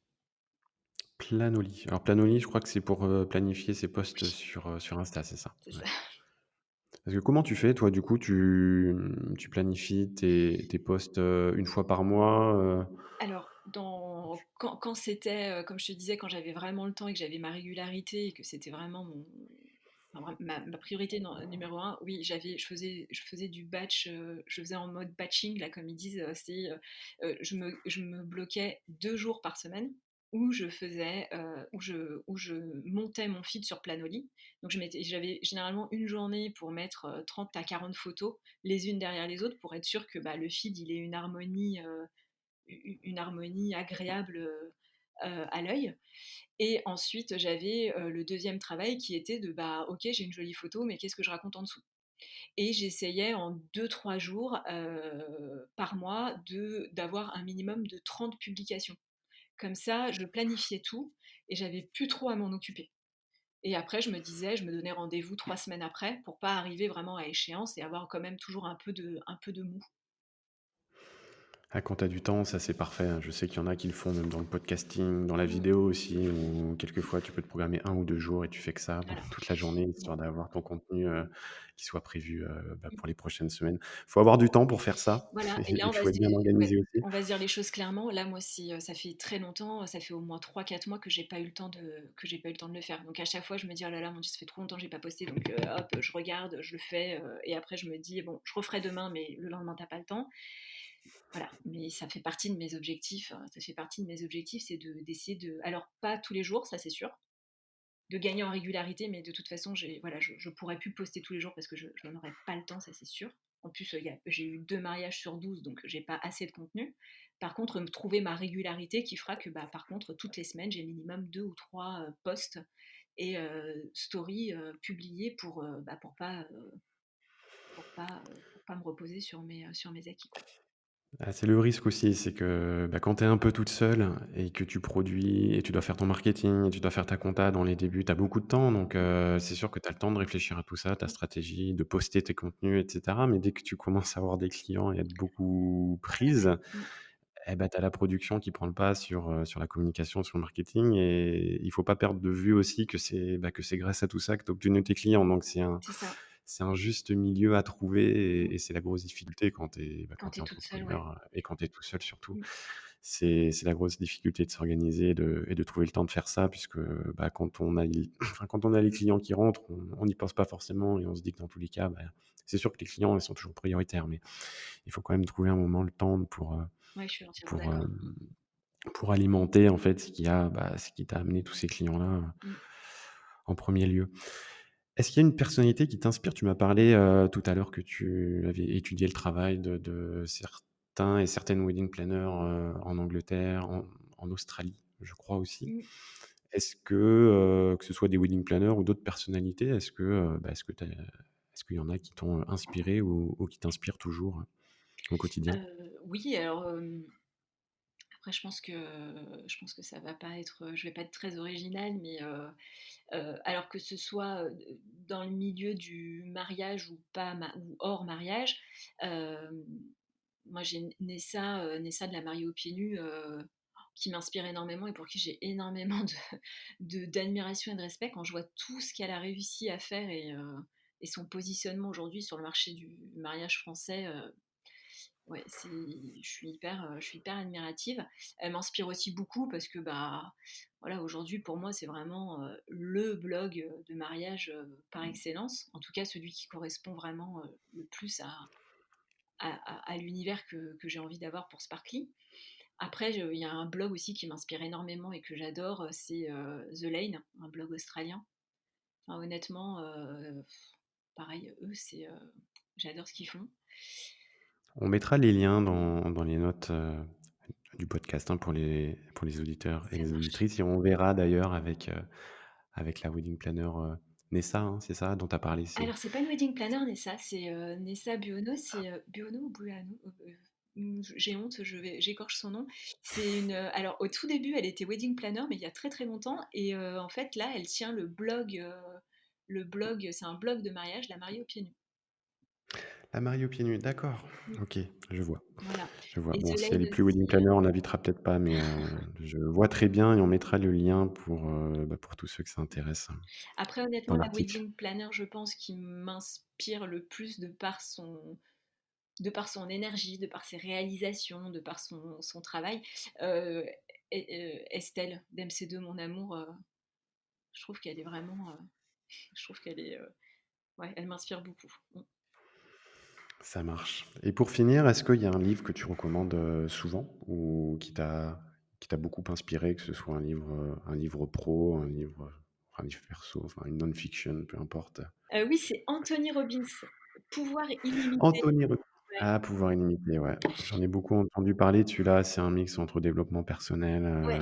Planoly. Alors Planoly, je crois que c'est pour, planifier ses posts Oui, sur Insta, c'est ça? c'est Ouais. ça. Parce que comment tu fais toi, du coup, tu planifies tes posts, 1 fois par mois, Alors, quand c'était, comme je te disais, quand j'avais vraiment le temps et que j'avais ma régularité et que c'était vraiment ma priorité numéro un, oui, je faisais du batch, je faisais en mode batching, là, comme ils disent, je me bloquais 2 jours par semaine où je montais mon feed sur Planoly. Donc j'avais généralement une journée pour mettre 30 à 40 photos, les unes derrière les autres, pour être sûr que bah, le feed il ait une harmonie agréable à l'œil. Et ensuite, j'avais le deuxième travail qui était bah, ok, j'ai une jolie photo, mais qu'est-ce que je raconte en dessous? Et j'essayais en 2 3 jours par mois d'avoir un minimum de 30 publications. Comme ça, je planifiais tout et j'avais plus trop à m'en occuper. Et après, je me donnais rendez-vous 3 semaines après pour pas arriver vraiment à échéance et avoir quand même toujours un peu de mou. quand tu as du temps, ça c'est parfait, hein. Je sais qu'il y en a qui le font même dans le podcasting, dans la Mm, vidéo aussi, où quelquefois tu peux te programmer 1 ou 2 jours et tu fais que ça, voilà. toute la journée, Mm, histoire d'avoir ton contenu, qui soit prévu, pour les prochaines semaines. Faut avoir du temps pour faire ça Voilà, et là, et il faut être bien ouais, organisé aussi. on va se dire les choses clairement. Là, moi, ça fait très longtemps, ça fait au moins 3 4 mois que j'ai pas eu le temps de le faire. Donc à chaque fois, je me dis: «Oh là là, mon Dieu, ça fait trop longtemps que j'ai pas posté», donc hop, je regarde, je le fais, et après je me dis: «Bon, je referai demain», mais le lendemain, t'as pas le temps. Voilà, mais ça fait partie de mes objectifs, c'est d'essayer alors pas tous les jours, ça c'est sûr, de gagner en régularité, mais de toute façon, voilà, je pourrais plus poster tous les jours parce que je n'en aurais pas le temps, ça c'est sûr. En plus, j'ai eu 2 mariages sur 12, donc j'ai pas assez de contenu. Par contre, me trouver ma régularité qui fera que, bah, par contre, toutes les semaines, j'ai minimum 2 ou 3 posts et stories publiées pour pas me reposer sur mes acquis, quoi. Ah, c'est le risque aussi, c'est que, quand tu es un peu toute seule et que tu produis et tu dois faire ton marketing et tu dois faire ta compta dans les débuts, tu as beaucoup de temps donc Mmh, c'est sûr que tu as le temps de réfléchir à tout ça, ta mmh, stratégie, de poster tes contenus et cetera. Mais dès que tu commences à avoir des clients et être beaucoup voilà. prise, Mmh, tu as la production qui prend le pas sur la communication, sur le marketing et il faut pas perdre de vue aussi que c'est grâce à tout ça que tu obtenu tes clients. Donc c'est ça. c'est un juste milieu à trouver Mmh. et c'est la grosse difficulté quand tu es, Quand tu es toute seule, ouais. entrepreneur, et quand tu es tout seul surtout. Mmh, C'est la grosse difficulté de s'organiser et de trouver le temps de faire ça puisque, quand on a les enfin, quand on a les clients qui rentrent, on n'y pense pas forcément et on se dit que dans tous les cas, c'est sûr que les clients, ils sont toujours prioritaires, mais il faut quand même trouver un moment, le temps ouais, je suis entièrement pour, d'accord. pour alimenter en fait ce qui t'a amené tous ces clients-là, Mmh. en premier lieu. Est-ce qu'il y a une personnalité qui t'inspire? Tu m'as parlé, tout à l'heure que tu avais étudié le travail de certains et certaines wedding planners, en Angleterre, en Australie, je crois aussi. Mmh. Est-ce que ce soit des wedding planners ou d'autres personnalités, est-ce qu'il y en a qui t'ont inspiré ou qui t'inspirent toujours au quotidien? Oui, alors, après je pense que ça va pas être, je vais pas être très originale, mais alors que ce soit, dans le milieu du mariage ou pas ou hors mariage, hem, moi j'ai Nessa de la mariée aux pieds nus, qui m'inspire énormément et pour qui j'ai énormément d'admiration et de respect quand je vois tout ce qu'elle a réussi à faire et son positionnement aujourd'hui sur le marché du mariage français. Ouais, je suis hyper admirative. Elle m'inspire aussi beaucoup parce que bah voilà, aujourd'hui pour moi c'est vraiment le blog de mariage par excellence. En tout cas celui qui correspond vraiment le plus à l'univers que j'ai envie d'avoir pour Sparkly. Après, il y a un blog aussi qui m'inspire énormément et que j'adore, c'est The Lane, un blog australien. Enfin, honnêtement, pareil, eux, j'adore ce qu'ils font. On mettra les liens dans les notes, du podcast, hein, pour les auditeurs et Ça les marche. auditrices et on verra d'ailleurs avec la wedding planner, Nessa, hein, c'est ça dont tu as parlé? Alors, c'est pas une wedding planner, Nessa, c'est Nessa Buono, c'est Buono ou Buono, j'ai honte, j'écorche son nom. Alors, au tout début, elle était wedding planner, mais il y a très très longtemps, et en fait, là, elle tient le blog, c'est un blog de mariage, la mariée aux pieds nus. La mariée aux pieds nus, d'accord. Mm, OK, je vois, voilà. je vois. Et Bon, The si elle est Lane plus wedding aussi. planner, on l'invitera peut-être pas, mais je vois très bien et on mettra le lien pour tous ceux que ça intéresse, Après, dans honnêtement, la l'article. wedding planner, je pense, qui m'inspire le plus de par son énergie, de par ses réalisations, de par son travail. Euh, Estelle d'MC2, mon amour, je trouve qu'elle est vraiment. Je trouve qu'elle est. Ouais, elle m'inspire beaucoup. Mm. Ça marche. Et pour finir, est-ce qu'il y a un livre que tu recommandes, souvent ou qui t'a beaucoup inspiré, que ce soit un livre pro, un livre perso, enfin une non-fiction, peu importe? Oui, c'est Anthony Robbins, Pouvoir illimité. Anthony Robbins. Ouais. Ah, Pouvoir illimité, ouais. J'en ai beaucoup entendu parler de celui-là, c'est un mix entre développement personnel, Ouais,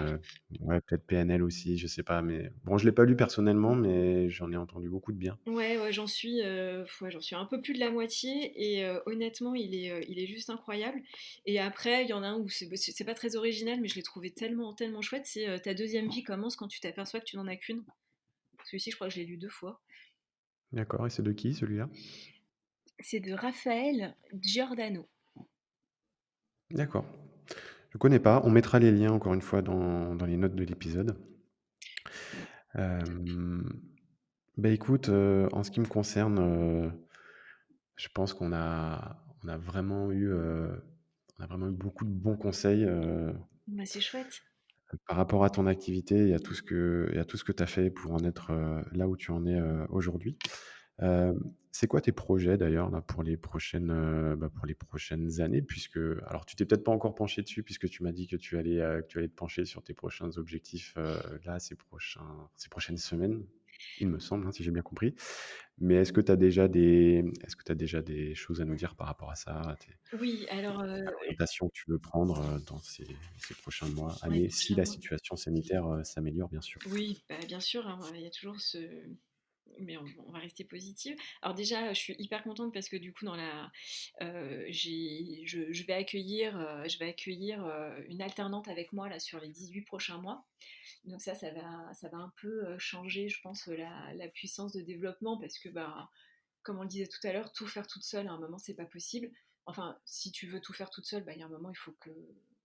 ouais, peut-être PNL aussi, je sais pas, mais bon, je l'ai pas lu personnellement, mais j'en ai entendu beaucoup de bien. ouais, ouais, j'en suis un peu plus de la moitié et honnêtement, il est juste incroyable. Et après, il y en a un où c'est pas très original, mais je l'ai trouvé tellement, tellement chouette. C'est Ta deuxième vie commence quand tu t'aperçois que tu n'en as qu'une. Celui-ci, je crois que je l'ai lu 2 fois. D'accord, et c'est de qui celui-là? C'est de Raphaël Giordano. D'accord. Je connais pas, on mettra les liens encore une fois dans les notes de l'épisode. Hem, Bah, écoute, en ce qui me concerne, je pense on a vraiment eu beaucoup de bons conseils, Bah, c'est chouette. par rapport à ton activité et à tout ce que tu as fait pour en être, là où tu en es, aujourd'hui. C'est quoi tes projets d'ailleurs là pour les prochaines années? Puisque alors tu t'es peut-être pas encore penché dessus puisque tu m'as dit que tu allais te pencher sur tes prochains objectifs, là ces prochaines semaines, il me semble, hein, si j'ai bien compris. Mais est-ce que tu as déjà des choses à nous dire par rapport à ça, à tes Oui, alors, orientations que tu veux prendre, dans ces prochains mois, ouais, années, si la prochainement. situation sanitaire, s'améliore bien sûr? Oui, bah, bien sûr, hein, il y a toujours ce. Mais on va rester positive. Alors déjà, je suis hyper contente parce que du coup, je vais accueillir une alternante avec moi là sur les 18 prochains mois. Donc ça va un peu changer, je pense, la puissance de développement parce que, bah, comme on le disait tout à l'heure, tout faire toute seule, à un moment, c'est pas possible. Enfin, si tu veux tout faire toute seule, bah, il y a un moment, il faut que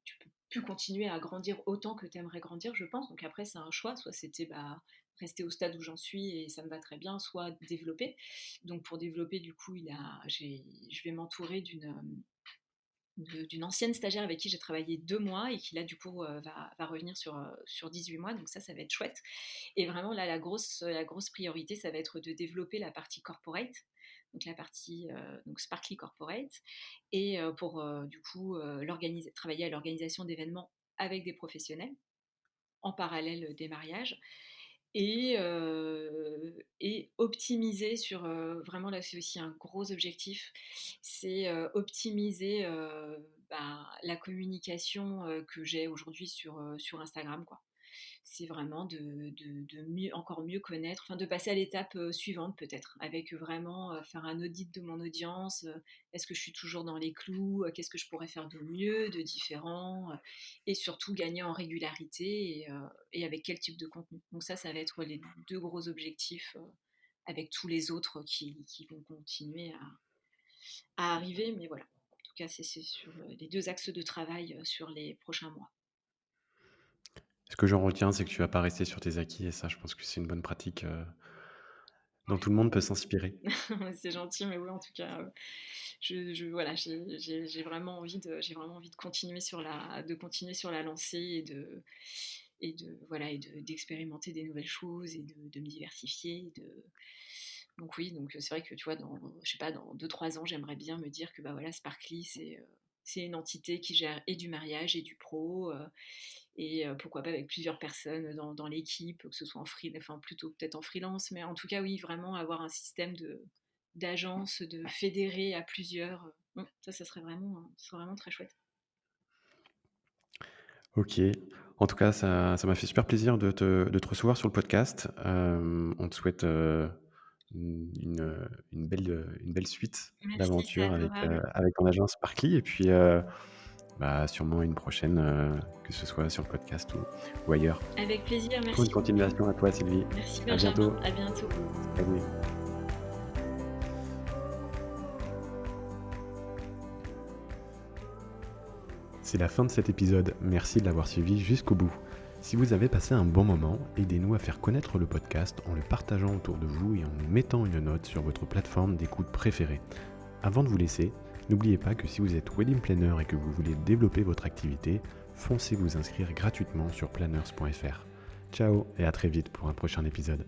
tu peux plus continuer à grandir autant que tu aimerais grandir, je pense. Donc après, c'est un choix. Soit c'était bah, rester au stade où j'en suis et ça me va très bien, soit développer. Donc pour développer, du coup, je vais m'entourer d'une ancienne stagiaire avec qui j'ai travaillé 2 mois et qui là du coup va revenir sur 18 mois, donc ça va être chouette. Et vraiment là la grosse priorité ça va être de développer la partie corporate, donc la partie donc Sparkly Corporate, et pour du coup travailler à l'organisation d'événements avec des professionnels en parallèle des mariages et optimiser vraiment là c'est aussi un gros objectif, c'est optimiser bah, la communication que j'ai aujourd'hui sur Instagram quoi. c'est vraiment encore mieux connaître, enfin de passer à l'étape suivante peut-être, avec vraiment faire un audit de mon audience. Est-ce que je suis toujours dans les clous? Qu'est-ce que je pourrais faire de mieux, de différent? Et surtout gagner en régularité et avec quel type de contenu. Donc ça va être les deux gros objectifs avec tous les autres qui vont continuer à arriver. Mais voilà, en tout cas, c'est sur les deux axes de travail sur les prochains mois. Ce que j'en retiens, c'est que tu vas pas rester sur tes acquis et ça, je pense que c'est une bonne pratique, dont tout le monde peut s'inspirer. C'est gentil, mais oui, en tout cas, voilà, j'ai vraiment envie de continuer sur la lancée d'expérimenter des nouvelles choses et de me diversifier. Donc oui, donc c'est vrai que tu vois, je sais pas, dans 2-3 ans, j'aimerais bien me dire que bah voilà, Sparkly, c'est une entité qui gère et du mariage et du pro, et pourquoi pas avec plusieurs personnes dans l'équipe, que ce soit enfin plutôt peut-être en freelance, mais en tout cas oui, vraiment avoir un système d'agence, de fédérer à plusieurs. Ça serait vraiment très chouette. OK. En tout cas, ça m'a fait super plaisir de te recevoir sur le podcast. On te souhaite, une belle suite Merci, c'est d'aventures adorable. avec ton agence Sparkly et puis, bah, sûrement une prochaine, que ce soit sur le podcast ou ailleurs. Avec plaisir, Bonne merci beaucoup. continuation à toi, Sylvie. Merci À Benjamin, bientôt. à bientôt. Salut. C'est la fin de cet épisode. Merci de l'avoir suivi jusqu'au bout. Si vous avez passé un bon moment, aidez-nous à faire connaître le podcast en le partageant autour de vous et en nous mettant une note sur votre plateforme d'écoute préférée. Avant de vous laisser, n'oubliez pas que si vous êtes wedding planner et que vous voulez développer votre activité, foncez vous inscrire gratuitement sur planners.fr. Ciao et à très vite pour un prochain épisode.